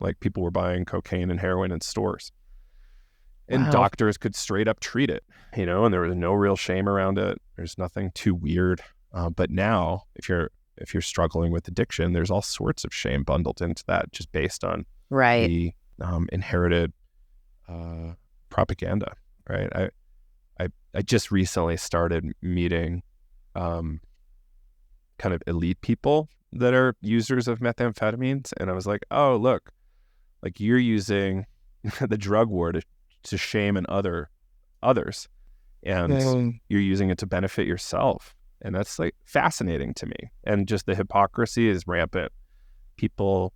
like people were buying cocaine and heroin in stores. And doctors could straight up treat it, and there was no real shame around it. There's nothing too weird. But now if you're struggling with addiction, there's all sorts of shame bundled into that, just based on the inherited propaganda, right? I just recently started meeting kind of elite people that are users of methamphetamines, and I was like, oh, look, like you're using the drug war to shame and others, and you're using it to benefit yourself. And that's like fascinating to me. And just the hypocrisy is rampant. People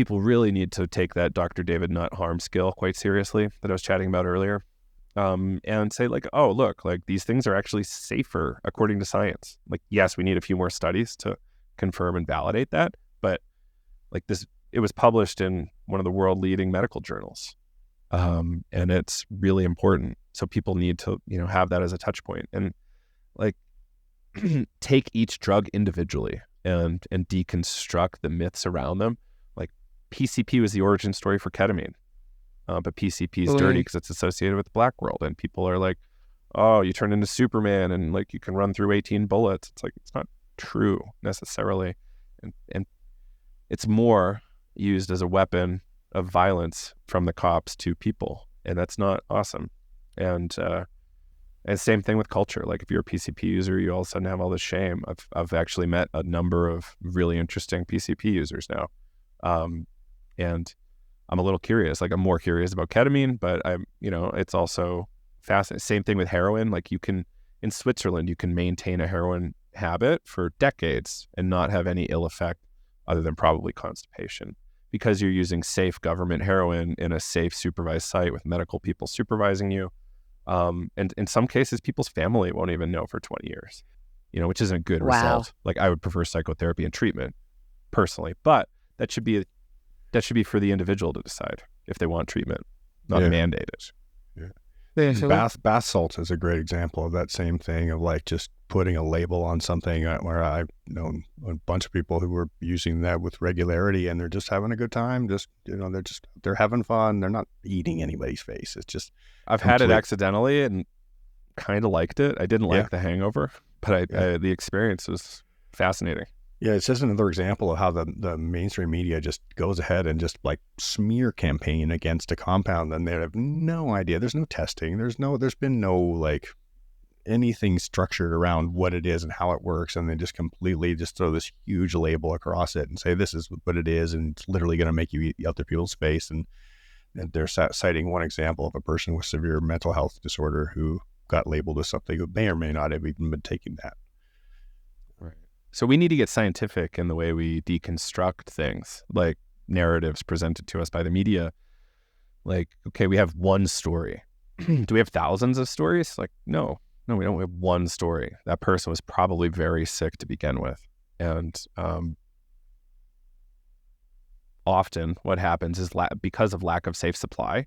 really need to take that Dr. David Nutt harm skill quite seriously that I was chatting about earlier. and say like, oh, look, like these things are actually safer according to science. Like, yes, we need a few more studies to confirm and validate that, but like this, it was published in one of the world leading medical journals. And it's really important. So people need to, have that as a touch point, and like take each drug individually and deconstruct the myths around them. Like PCP was the origin story for ketamine. But PCP is dirty because it's associated with the black world. And people are like, oh, you turn into Superman and like you can run through 18 bullets. It's like, it's not true necessarily. And it's more used as a weapon of violence from the cops to people. And that's not awesome. And same thing with culture. Like if you're a PCP user, you all of a sudden have all this shame. I've actually met a number of really interesting PCP users now. And I'm a little curious. Like I'm more curious about ketamine, but it's also fascinating. Same thing with heroin. Like in Switzerland, you can maintain a heroin habit for decades and not have any ill effect other than probably constipation, because you're using safe government heroin in a safe supervised site with medical people supervising you. And in some cases, people's family won't even know for 20 years, which isn't a good result. Like I would prefer psychotherapy and treatment personally, but that should be for the individual to decide if they want treatment, not mandated. Bath salts is a great example of that same thing of like just putting a label on something, where I've known a bunch of people who were using that with regularity and they're just having a good time. Just, they're having fun. They're not eating anybody's face. It's just, I've had it accidentally and kind of liked it. I didn't like the hangover, but the experience was fascinating. Yeah, it's just another example of how the mainstream media just goes ahead and just like smear campaign against a compound, and they have no idea. There's no testing. There's been no like anything structured around what it is and how it works, and they just completely just throw this huge label across it and say this is what it is, and it's literally going to make you eat other people's face. And they're citing one example of a person with severe mental health disorder who got labeled as something who may or may not have even been taking that. So we need to get scientific in the way we deconstruct things, like narratives presented to us by the media. Like, okay, we have one story. Do we have thousands of stories? Like, no, we don't. We have one story. That person was probably very sick to begin with. And often what happens is because of lack of safe supply,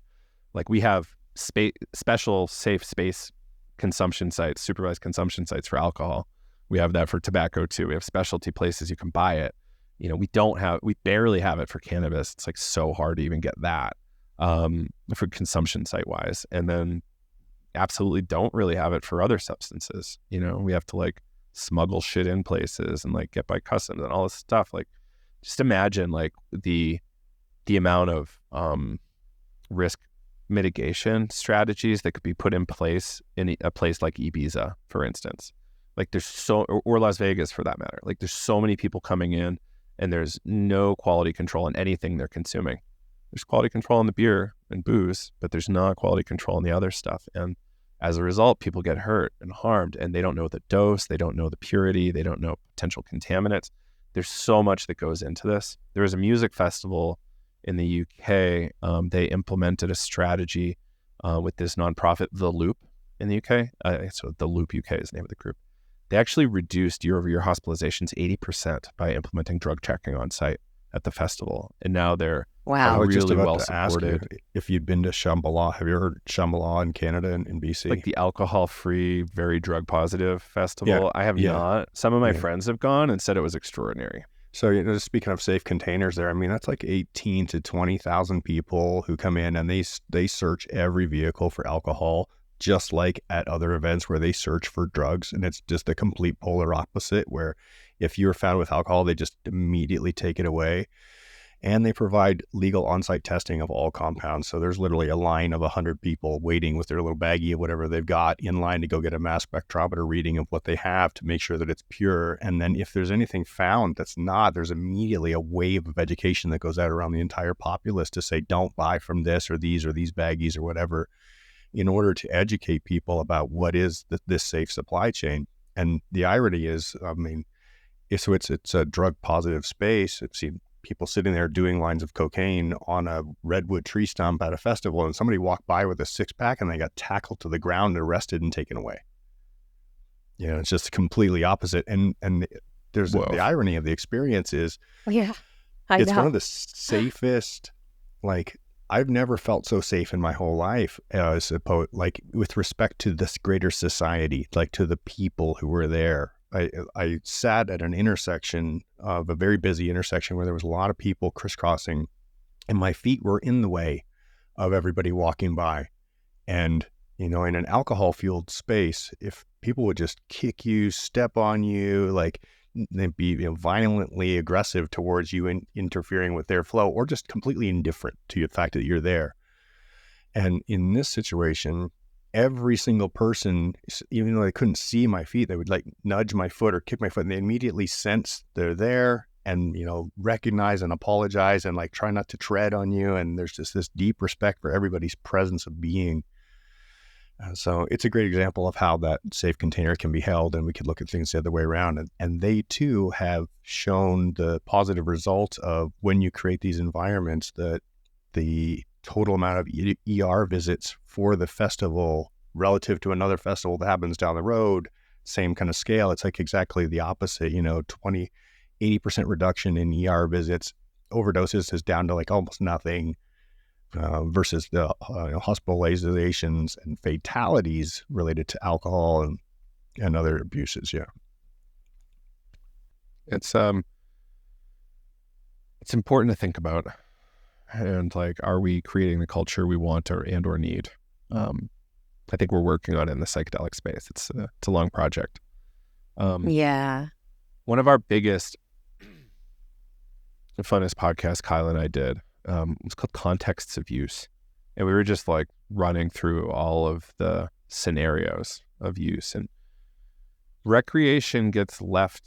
like we have special safe space consumption sites, supervised consumption sites for alcohol. We have that for tobacco too. We have specialty places you can buy it. We barely have it for cannabis. It's like so hard to even get that for consumption site wise. And then absolutely don't really have it for other substances. We have to like smuggle shit in places and like get by customs and all this stuff. Like just imagine like the amount of risk mitigation strategies that could be put in place in a place like Ibiza, for instance. Like there's or Las Vegas for that matter. Like there's so many people coming in and there's no quality control on anything they're consuming. There's quality control on the beer and booze, but there's not quality control on the other stuff. And as a result, people get hurt and harmed, and they don't know the dose, they don't know the purity, they don't know potential contaminants. There's so much that goes into this. There was a music festival in the UK. They implemented a strategy with this nonprofit, The Loop, in the UK. So The Loop UK is the name of the group. They actually reduced year-over-year hospitalizations 80% by implementing drug checking on site at the festival. And now they're really well supported. If you've been to Shambhala, have you heard Shambhala in Canada and in BC? Like the alcohol-free, very drug-positive festival. Yeah. I have not. Some of my friends have gone and said it was extraordinary. So, speaking of safe containers there, I mean, that's like 18 to 20,000 people who come in and they search every vehicle for alcohol, just like at other events where they search for drugs. And it's just a complete polar opposite, where if you're found with alcohol, they just immediately take it away. And they provide legal on-site testing of all compounds. So there's literally a line of 100 people waiting with their little baggie of whatever they've got in line to go get a mass spectrometer reading of what they have to make sure that it's pure. And then if there's anything found that's not, there's immediately a wave of education that goes out around the entire populace to say, don't buy from this or these baggies or whatever, in order to educate people about what is this safe supply chain. And the irony is, I mean, it's a drug positive space. It seems people sitting there doing lines of cocaine on a redwood tree stump at a festival, and somebody walked by with a 6-pack and they got tackled to the ground, arrested, and taken away. It's just completely opposite. And there's the irony of the experience is, it's one of the safest, like, I've never felt so safe in my whole life as a poet, like with respect to this greater society, like to the people who were there. I sat at an intersection of a very busy intersection where there was a lot of people crisscrossing, and my feet were in the way of everybody walking by. And, in an alcohol fueled space, if people would just kick you, step on you, like they'd be violently aggressive towards you and interfering with their flow, or just completely indifferent to the fact that you're there. And in this situation, every single person, even though they couldn't see my feet, they would like nudge my foot or kick my foot, and they immediately sense they're there and, recognize and apologize and like try not to tread on you. And there's just this deep respect for everybody's presence of being. So it's a great example of how that safe container can be held, and we could look at things the other way around. And they too have shown the positive results of when you create these environments, that the total amount of ER visits for the festival relative to another festival that happens down the road, same kind of scale, it's like exactly the opposite, 80% reduction in ER visits. Overdoses is down to like almost nothing. Versus the hospitalizations and fatalities related to alcohol and other abuses. Yeah, it's important to think about, and like, are we creating the culture we want or need? I think we're working on it in the psychedelic space. It's a long project. One of our biggest and funnest podcasts Kyle and I did. It's called Contexts of Use. And we were just like running through all of the scenarios of use, and recreation gets left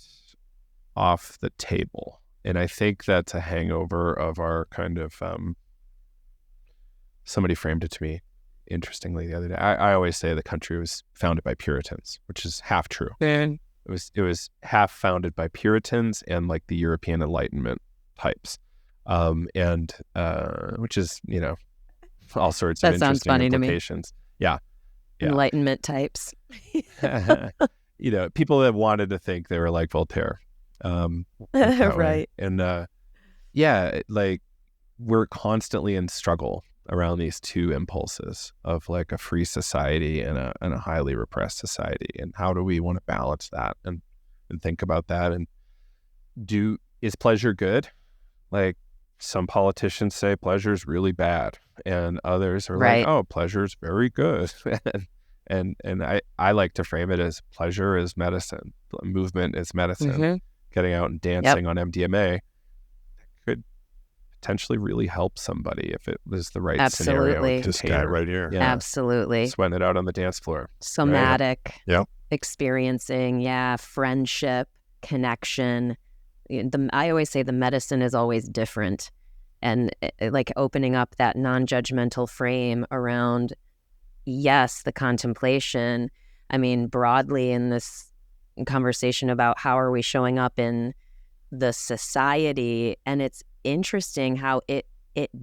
off the table. And I think that's a hangover of our kind of, somebody framed it to me interestingly the other day. I always say the country was founded by Puritans, which is half true. And it was half founded by Puritans and like the European Enlightenment types. Which is, all sorts of interesting implications. Yeah. Enlightenment types. People that wanted to think they were like Voltaire. Right. And, like we're constantly in struggle around these two impulses of like a free society and a highly repressed society. And how do we want to balance that and think about that? And is pleasure good? Like, some politicians say pleasure is really bad, and others are like, oh, pleasure is very good. and I like to frame it as pleasure is medicine, movement is medicine. Mm-hmm. Getting out and dancing on MDMA could potentially really help somebody if it was the right scenario. This guy right here. Yeah. Absolutely. Sweating it out on the dance floor. Somatic. Right? Experiencing, friendship, connection. I always say the medicine is always different, and like opening up that non-judgmental frame around, the contemplation. I mean, broadly in this conversation about how are we showing up in the society, and it's interesting how it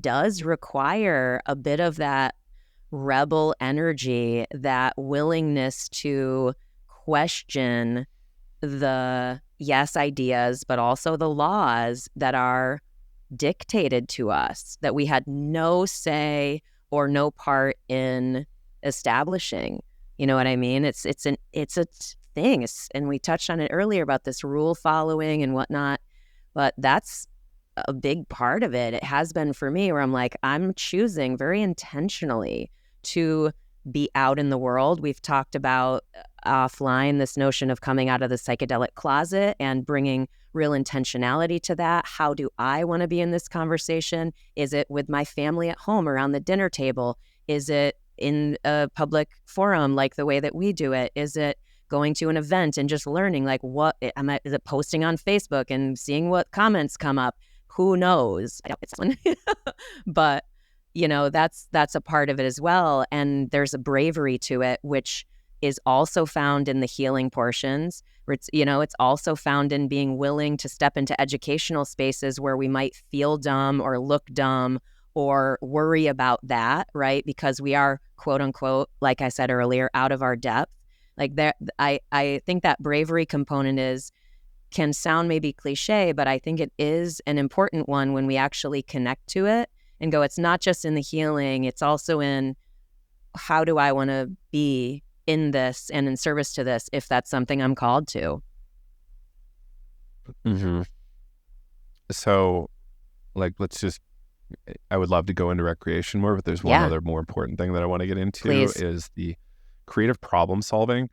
does require a bit of that rebel energy, that willingness to question the ideas, but also the laws that are dictated to us, that we had no say or no part in establishing. You know what I mean? It's a thing, and we touched on it earlier about this rule following and whatnot, but that's a big part of it. It has been for me, where I'm like, I'm choosing very intentionally to be out in the world. We've talked about offline this notion of coming out of the psychedelic closet and bringing real intentionality to that. How do I want to be in this conversation? Is it with my family at home around the dinner table? Is it in a public forum like the way that we do it? Is it going to an event and just learning, like, what is it, posting on Facebook and seeing what comments come up? Who knows? I don't it's one. But that's a part of it as well. And there's a bravery to it, which is also found in the healing portions. It's also found in being willing to step into educational spaces where we might feel dumb or look dumb or worry about that, right? Because we are, quote unquote, like I said earlier, out of our depth. Like there, I think that bravery component can sound maybe cliche, but I think it is an important one when we actually connect to it and go, it's not just in the healing, it's also in how do I want to be in this and in service to this if that's something I'm called to. Mm-hmm. So, like, I would love to go into recreation more, but there's one other more important thing that I want to get into. Please. Is the creative problem solving.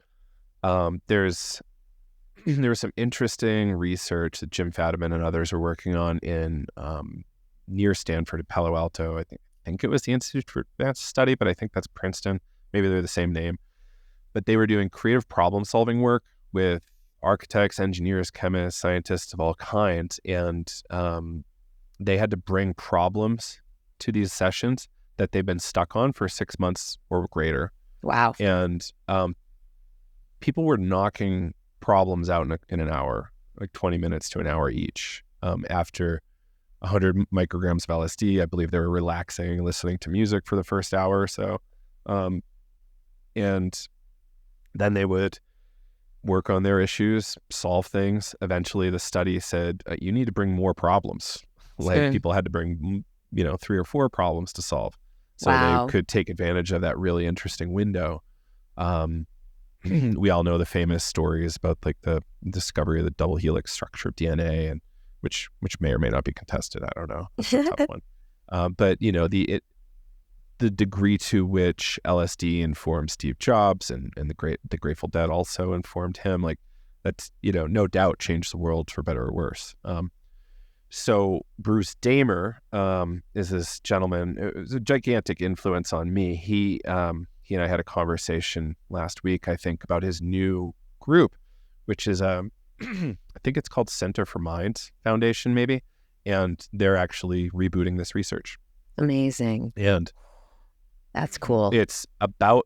There was some interesting research that Jim Fadiman and others are working on in near Stanford at Palo Alto. I think it was the Institute for Advanced Study, but I think that's Princeton. Maybe they're the same name. But they were doing creative problem solving work with architects, engineers, chemists, scientists of all kinds. And they had to bring problems to these sessions that they've been stuck on for 6 months or greater. Wow. And people were knocking problems out in an hour, like 20 minutes to an hour each. After 100 micrograms of LSD, I believe they were relaxing, listening to music for the first hour or so. And then they would work on their issues, solve things. Eventually, the study said, you need to bring more problems. Like people had to bring, 3 or 4 problems to solve. So they could take advantage of that really interesting window. We all know the famous stories about like the discovery of the double helix structure of DNA, and which may or may not be contested. I don't know. That's a tough one. But the degree to which LSD informed Steve Jobs and the Grateful Dead also informed him, like that's, no doubt changed the world for better or worse. So Bruce Damer is this gentleman. It was a gigantic influence on me. He and I had a conversation last week, I think, about his new group, which is I think it's called Center for Minds Foundation, maybe, and they're actually rebooting this research. Amazing. And that's cool. It's about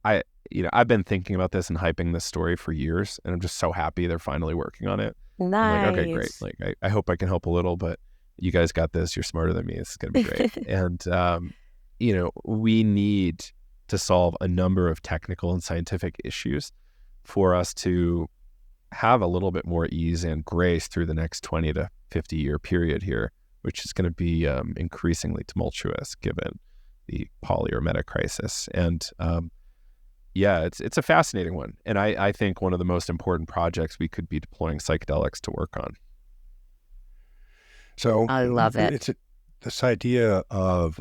I've been thinking about this and hyping this story for years, and I'm just so happy they're finally working on it. Nice. I'm like, okay, great. Like, I hope I can help a little, but you guys got this. You're smarter than me. It's going to be great. And, we need to solve a number of technical and scientific issues for us to have a little bit more ease and grace through the next 20 to 50 year period here, which is going to be increasingly tumultuous given the poly or meta crisis. And it's a fascinating one. And I think one of the most important projects we could be deploying psychedelics to work on. So I love it. It's this idea of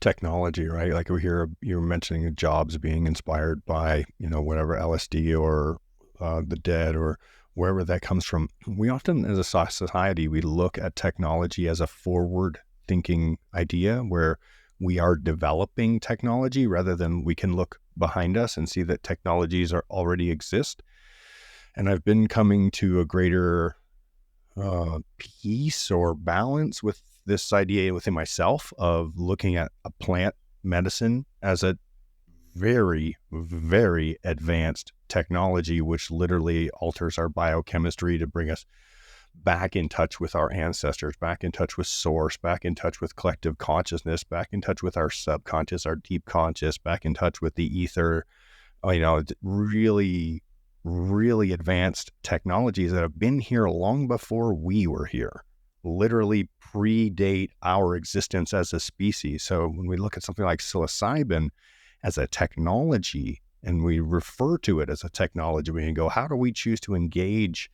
technology, right? Like we hear you were mentioning Jobs being inspired by, whatever LSD or the Dead or wherever that comes from. We often, as a society, we look at technology as a forward-thinking idea where we are developing technology rather than we can look behind us and see that technologies already exist. And I've been coming to a greater peace or balance with this idea within myself of looking at a plant medicine as a very, very advanced technology, which literally alters our biochemistry to bring us back in touch with our ancestors, back in touch with source, back in touch with collective consciousness, back in touch with our subconscious, our deep conscious, back in touch with the ether, really, really advanced technologies that have been here long before we were here, literally predate our existence as a species. So when we look at something like psilocybin as a technology and we refer to it as a technology, we can go, how do we choose to engage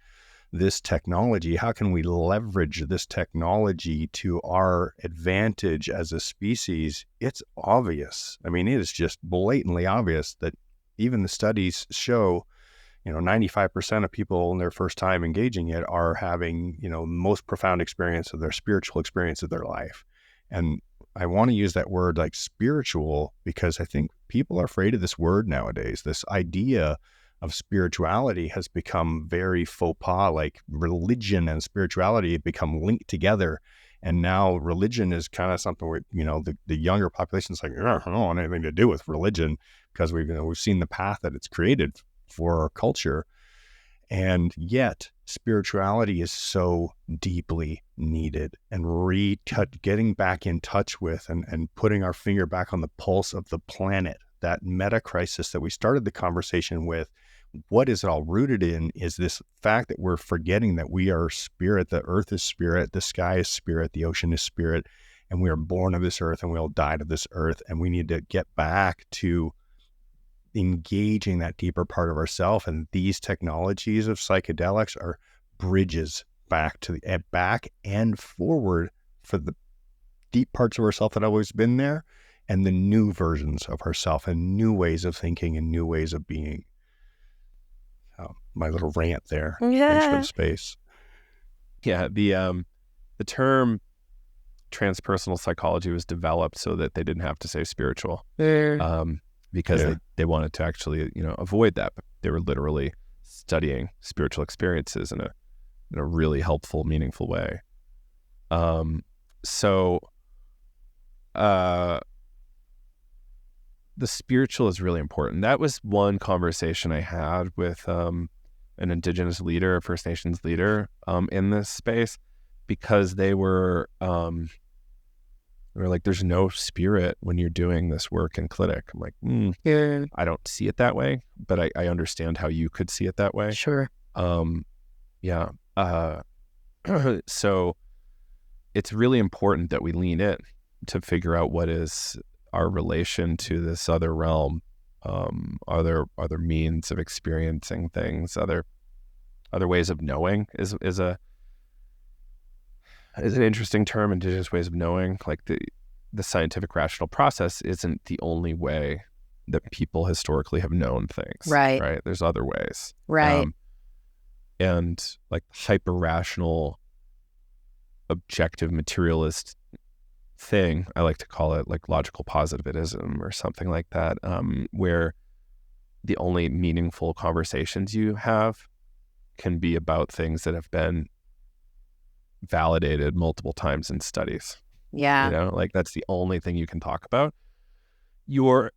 this technology? How can we leverage this technology to our advantage as a species? It's obvious. I mean, it is just blatantly obvious that even the studies show, 95% of people in their first time engaging it are having, most profound experience of their spiritual experience of their life. And I want to use that word like spiritual because I think people are afraid of this word nowadays. This idea of spirituality has become very faux pas, like religion and spirituality have become linked together. And now religion is kind of something where, the younger population is like, I don't want anything to do with religion, because we've seen the path that it's created for our culture. And yet spirituality is so deeply needed, and getting back in touch with and putting our finger back on the pulse of the planet, that meta crisis that we started the conversation with. What is it all rooted in is this fact that we're forgetting that we are spirit, the earth is spirit, the sky is spirit, the ocean is spirit, and we are born of this earth and we'll die to this earth. And we need to get back to engaging that deeper part of ourself. And these technologies of psychedelics are bridges back and forward for the deep parts of ourself that have always been there, and the new versions of ourself and new ways of thinking and new ways of being. My little rant there. Thanks for the space. Yeah, the term transpersonal psychology was developed so that they didn't have to say spiritual, because they wanted to actually avoid that. But they were literally studying spiritual experiences in a really helpful, meaningful way. The spiritual is really important. That was one conversation I had with an Indigenous leader, a First Nations leader in this space, because they were like, there's no spirit when you're doing this work in clinic. I'm like, I don't see it that way, but I understand how you could see it that way. Sure. So it's really important that we lean in to figure out what is our relation to this other realm, other means of experiencing things, other ways of knowing is an interesting term. Indigenous ways of knowing, like the scientific rational process isn't the only way that people historically have known things. Right. There's other ways. Right. And like hyper rational, objective materialist thing, I like to call it like logical positivism or something like that, where the only meaningful conversations you have can be about things that have been validated multiple times in studies. Yeah. Like that's the only thing you can talk about. Your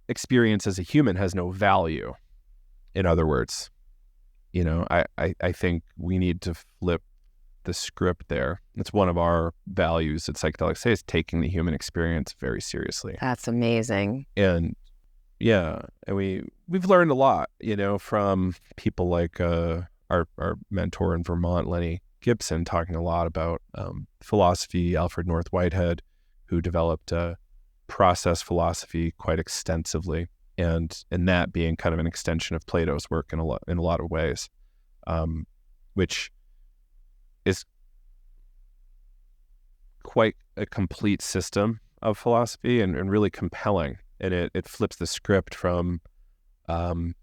experience as a human has no value. In other words, I think we need to flip the script there. It's one of our values at Psychedelics Today, is taking the human experience very seriously. That's amazing. And we've learned a lot, from people like our mentor in Vermont, Lenny Gibson, talking a lot about philosophy, Alfred North Whitehead, who developed process philosophy quite extensively, and that being kind of an extension of Plato's work in a lot of ways, which is quite a complete system of philosophy and really compelling. And it flips the script from the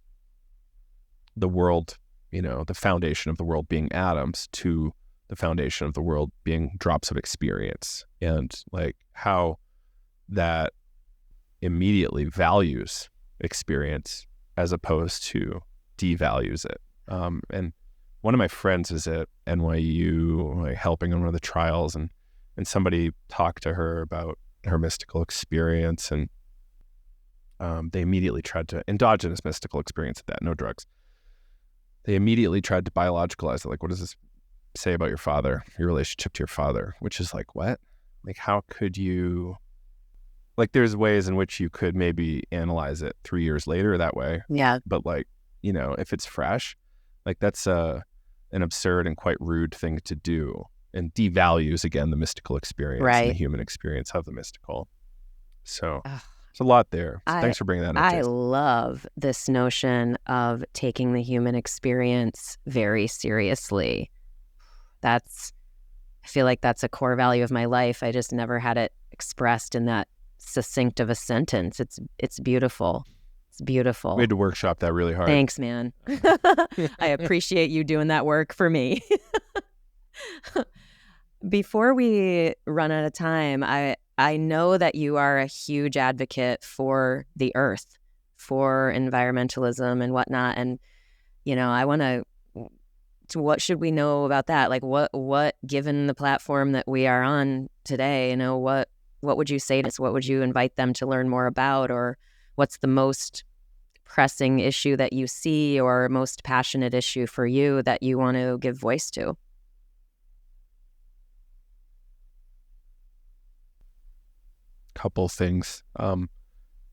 world, the foundation of the world being atoms, to the foundation of the world being drops of experience, and like how that immediately values experience as opposed to devalues it. And one of my friends is at NYU, like, helping on one of the trials, and somebody talked to her about her mystical experience, and they immediately tried to, endogenous mystical experience at that, no drugs. They immediately tried to biologicalize it. Like, what does this say about your father, your relationship to your father? Which is like, what? Like, how could you, like, there's ways in which you could maybe analyze it 3 years later that way. Yeah. But like, if it's fresh, like that's an absurd and quite rude thing to do, and devalues again the mystical experience and the human experience of the mystical. So there's a lot there. So thanks for bringing that up. I love this notion of taking the human experience very seriously. I feel like that's a core value of my life. I just never had it expressed in that succinct of a sentence. It's beautiful. It's beautiful. We had to workshop that really hard. Thanks, man. I appreciate you doing that work for me. Before we run out of time, I know that you are a huge advocate for the earth, for environmentalism and whatnot. And, I want to what should we know about that? Like what given the platform that we are on today, you know, what would you say to us? What would you invite them to learn more about, or what's the most pressing issue that you see or most passionate issue for you that you want to give voice to? Couple things. I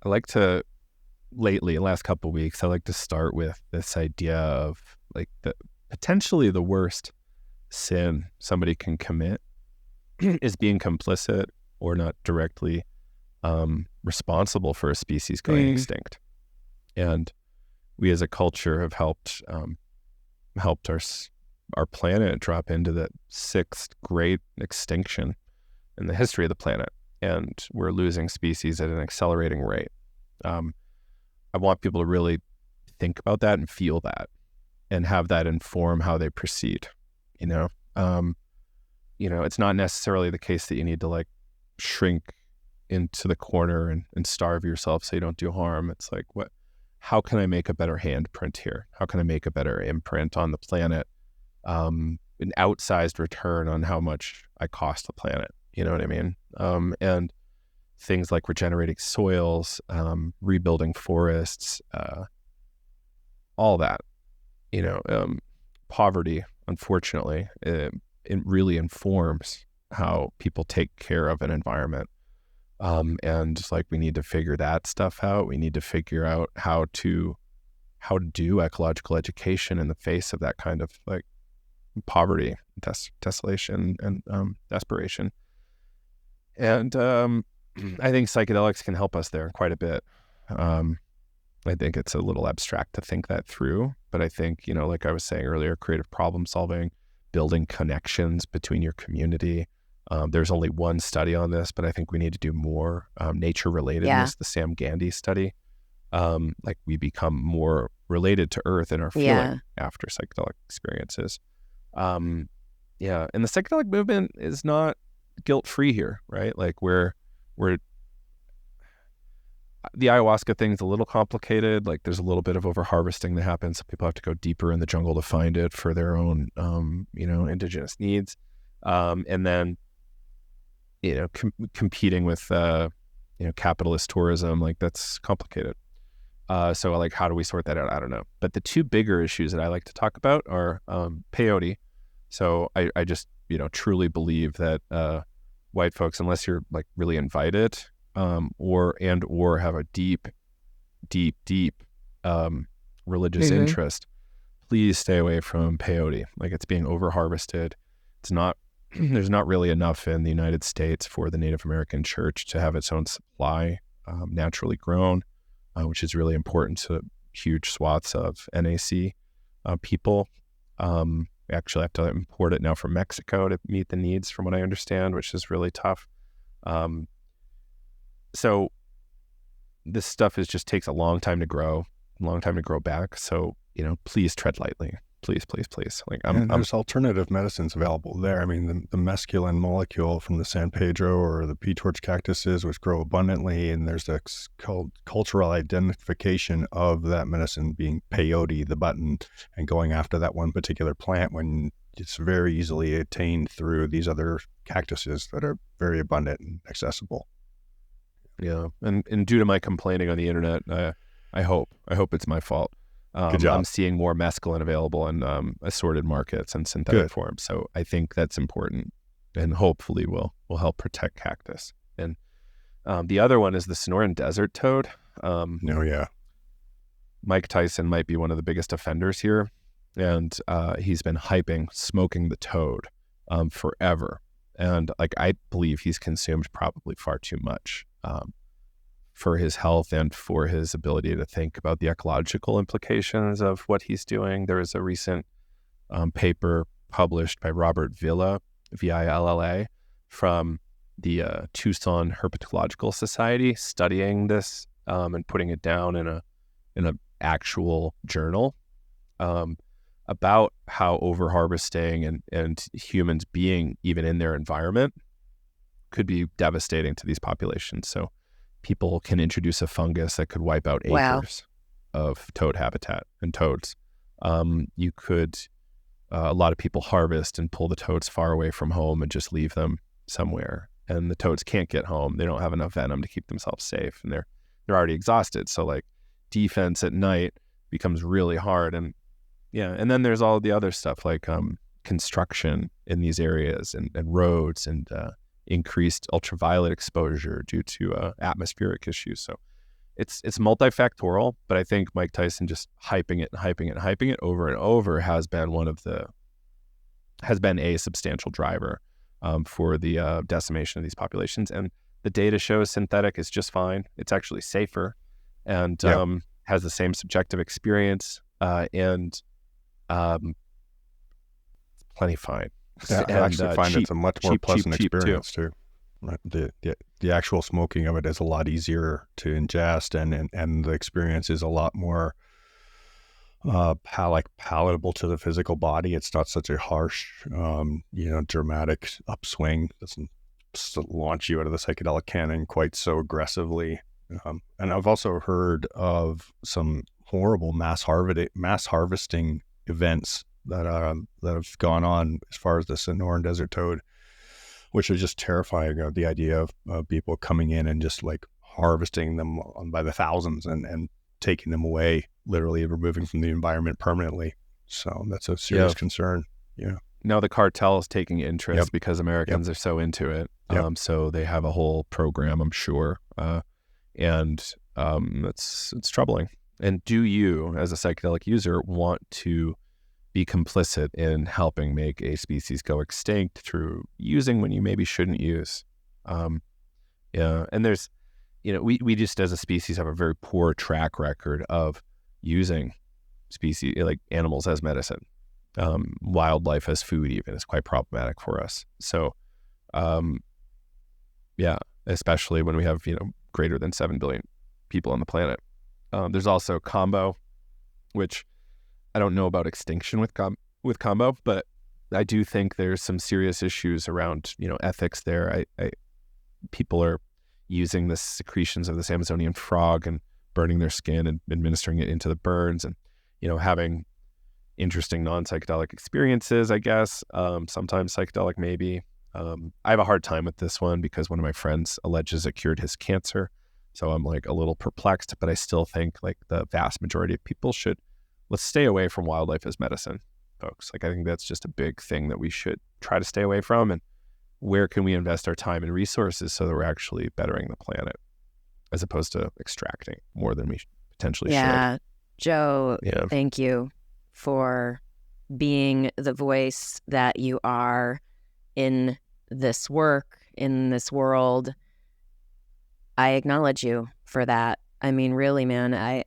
like to lately, last couple of weeks, I like to start with this idea of like potentially the worst sin somebody can commit is being complicit or not directly responsible for a species going extinct. And we as a culture have helped our planet drop into the sixth great extinction in the history of the planet. And we're losing species at an accelerating rate. I want people to really think about that and feel that and have that inform how they proceed. It's not necessarily the case that you need to like shrink into the corner and starve yourself so you don't do harm. It's like, how can I make a better handprint here? How can I make a better imprint on the planet? An outsized return on how much I cost the planet. You know what I mean? And things like regenerating soils, rebuilding forests, all that, poverty, unfortunately, it really informs how people take care of an environment. And like, we need to figure that stuff out. We need to figure out how to do ecological education in the face of that kind of like poverty, desolation, and desperation. And I think psychedelics can help us there quite a bit. I think it's a little abstract to think that through, but I think, like I was saying earlier, creative problem solving, building connections between your community. There's only one study on this, but I think we need to do more. Nature relatedness, the Sam Gandy study. Like we become more related to Earth in our feeling after psychedelic experiences. And the psychedelic movement is not guilt-free here, right? Like we're the ayahuasca thing's a little complicated. Like there's a little bit of over-harvesting that happens. So people have to go deeper in the jungle to find it for their own, indigenous needs. And then, competing with, capitalist tourism, like that's complicated. So like, how do we sort that out? I don't know. But the two bigger issues that I like to talk about are peyote. So I just, truly believe that white folks, unless you're like really invited, or have a deep religious interest, please stay away from peyote. Like it's being over harvested. It's not, there's not really enough in the United States for the Native American church to have its own supply, naturally grown, which is really important to huge swaths of NAC people. We actually have to import it now from Mexico to meet the needs, from what I understand, which is really tough. So this stuff just takes a long time to grow back. So, please tread lightly. Please. Like there's alternative medicines available there. I mean, the mescaline molecule from the San Pedro or the pea torch cactuses, which grow abundantly, and there's a cultural identification of that medicine being peyote, the button, and going after that one particular plant when it's very easily attained through these other cactuses that are very abundant and accessible. Yeah, and due to my complaining on the internet, I hope it's my fault. Good job. I'm seeing more mescaline available in assorted markets and synthetic forms. So I think that's important, and hopefully will help protect cactus. And the other one is the Sonoran desert toad. Mike Tyson might be one of the biggest offenders here, and he's been hyping smoking the toad forever. And like, I believe he's consumed probably far too much for his health and for his ability to think about the ecological implications of what he's doing. There was a recent paper published by Robert Villa, Villa, from the Tucson Herpetological Society, studying this and putting it down in a actual journal about how overharvesting and humans being even in their environment could be devastating to these populations. So people can introduce a fungus that could wipe out acres of toad habitat and toads. You could a lot of people harvest and pull the toads far away from home and just leave them somewhere. And the toads can't get home. They don't have enough venom to keep themselves safe, and they're already exhausted. So like defense at night becomes really hard. And yeah, and then there's all the other stuff like construction in these areas and roads and increased ultraviolet exposure due to atmospheric issues. So it's multifactorial, but I think Mike Tyson just hyping it over and over has been a substantial driver for the decimation of these populations. And the data shows synthetic is just fine. It's actually safer and has the same subjective experience and plenty fine. Yeah, I actually find it's a much more pleasant experience too. Right. The actual smoking of it is a lot easier to ingest, and the experience is a lot more palatable to the physical body. It's not such a harsh, dramatic upswing. It doesn't launch you out of the psychedelic canon quite so aggressively. And I've also heard of some horrible mass harvesting events that have gone on as far as the Sonoran Desert toad, which are just terrifying. The idea of people coming in and just like harvesting them by the thousands and taking them away, literally removing from the environment permanently. So that's a serious concern. Yeah. Now the cartel is taking interest because Americans are so into it. So they have a whole program, I'm sure. And it's troubling. And do you, as a psychedelic user, want to be complicit in helping make a species go extinct through using when you maybe shouldn't use? And there's, we just as a species have a very poor track record of using species like animals as medicine. Wildlife as food even is quite problematic for us. So, especially when we have, greater than 7 billion people on the planet. There's also combo, which I don't know about extinction with combo, but I do think there's some serious issues around, ethics there. People are using the secretions of this Amazonian frog and burning their skin and administering it into the burns and, having interesting non-psychedelic experiences, I guess. Sometimes psychedelic, maybe. I have a hard time with this one because one of my friends alleges it cured his cancer. So I'm like a little perplexed, but I still think like the vast majority of people let's stay away from wildlife as medicine, folks. Like I think that's just a big thing that we should try to stay away from. And where can we invest our time and resources so that we're actually bettering the planet as opposed to extracting more than we potentially should? Joe, thank you for being the voice that you are in this work, in this world. I acknowledge you for that. I mean, really, man,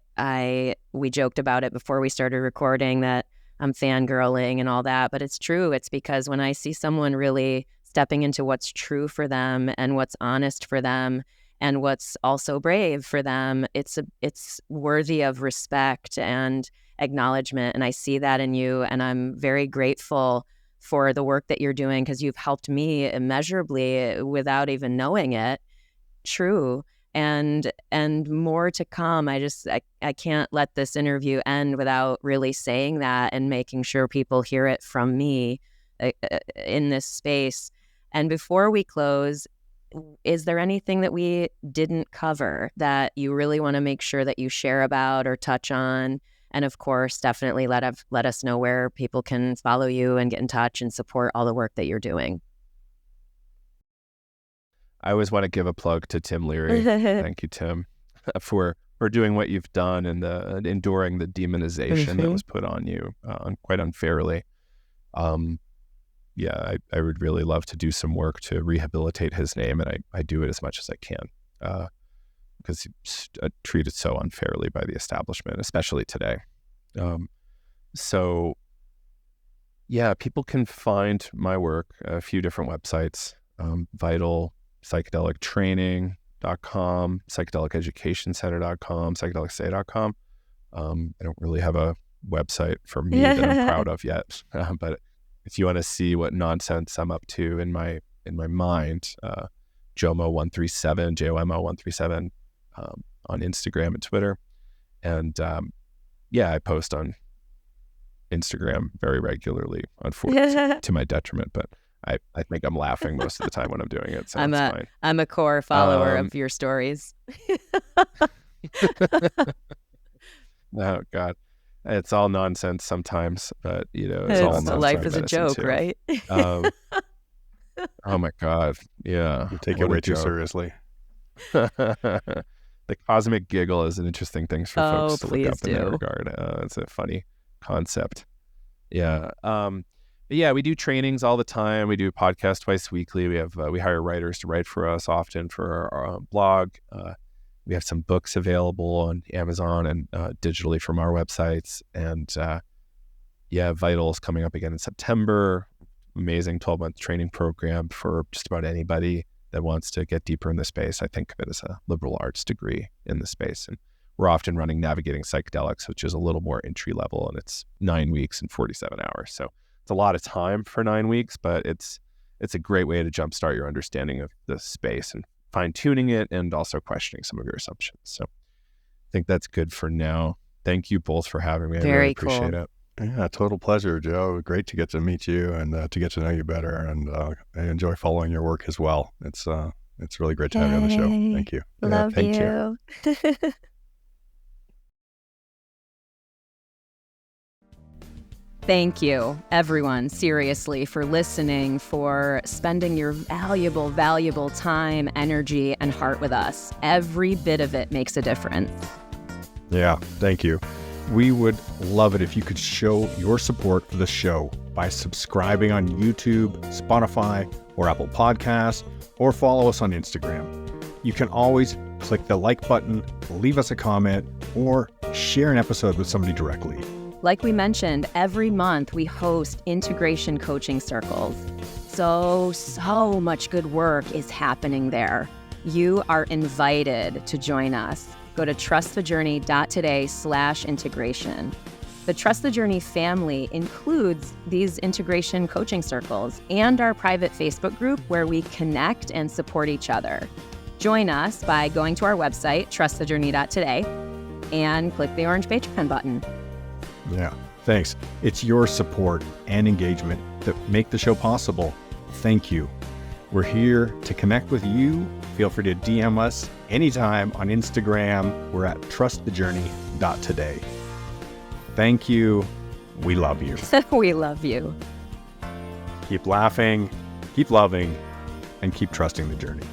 we joked about it before we started recording that I'm fangirling and all that, but it's true. It's because when I see someone really stepping into what's true for them and what's honest for them and what's also brave for them, it's worthy of respect and acknowledgement. And I see that in you, and I'm very grateful for the work that you're doing because you've helped me immeasurably without even knowing it. True. And more to come. I can't let this interview end without really saying that and making sure people hear it from me in this space. And before we close, is there anything that we didn't cover that you really want to make sure that you share about or touch on? And of course, definitely let us know where people can follow you and get in touch and support all the work that you're doing. I always want to give a plug to Tim Leary. Thank you, Tim, for doing what you've done and enduring the demonization that was put on you quite unfairly. I would really love to do some work to rehabilitate his name, and I do it as much as I can because he's treated so unfairly by the establishment, especially today. People can find my work a few different websites, Vital, psychedelictraining.com, psychedeliceducationcenter.com, psychedelicstay.com. I don't really have a website for me that I'm proud of yet, but if you want to see what nonsense I'm up to in my mind, Jomo137, JOMO137 on Instagram and Twitter, and I post on Instagram very regularly, unfortunately, to my detriment, but I think I'm laughing most of the time when I'm doing it, so it's fine. I'm a core follower of your stories. Oh God, it's all nonsense sometimes, but it's It's all nonsense. life is a joke, too. right? Oh my God, yeah. You take What it a way too joke. seriously. The cosmic giggle is an interesting thing for folks to look up please in that do. regard. It's a funny concept. Yeah. But yeah, we do trainings all the time. We do podcasts twice weekly. We hire writers to write for us often for our blog. We have some books available on Amazon and digitally from our websites. And Vital is coming up again in September. Amazing 12-month training program for just about anybody that wants to get deeper in the space. I think of it as a liberal arts degree in the space. And we're often running Navigating Psychedelics, which is a little more entry level, and it's 9 weeks and 47 hours. So it's a lot of time for 9 weeks, but it's a great way to jumpstart your understanding of the space and fine-tuning it and also questioning some of your assumptions. So I think that's good for now. Thank you both for having me. I Very really appreciate cool. it. Yeah, total pleasure, Joe. Great to get to meet you and to get to know you better. And I enjoy following your work as well. It's really great to have you on the show. Yay. Thank you. Love thank you. Thank you, everyone, seriously, for listening, for spending your valuable, valuable time, energy, and heart with us. Every bit of it makes a difference. Yeah, thank you. We would love it if you could show your support for the show by subscribing on YouTube, Spotify, or Apple Podcasts, or follow us on Instagram. You can always click the like button, leave us a comment, or share an episode with somebody directly. Like we mentioned, every month we host integration coaching circles. So much good work is happening there. You are invited to join us. Go to trustthejourney.today/integration. The Trust the Journey family includes these integration coaching circles and our private Facebook group where we connect and support each other. Join us by going to our website, trustthejourney.today, and click the orange Patreon button. Yeah, thanks. It's your support and engagement that make the show possible. Thank you. We're here to connect with you. Feel free to DM us anytime on Instagram. We're at trustthejourney.today. Thank you. We love you. We love you. Keep laughing, keep loving, and keep trusting the journey.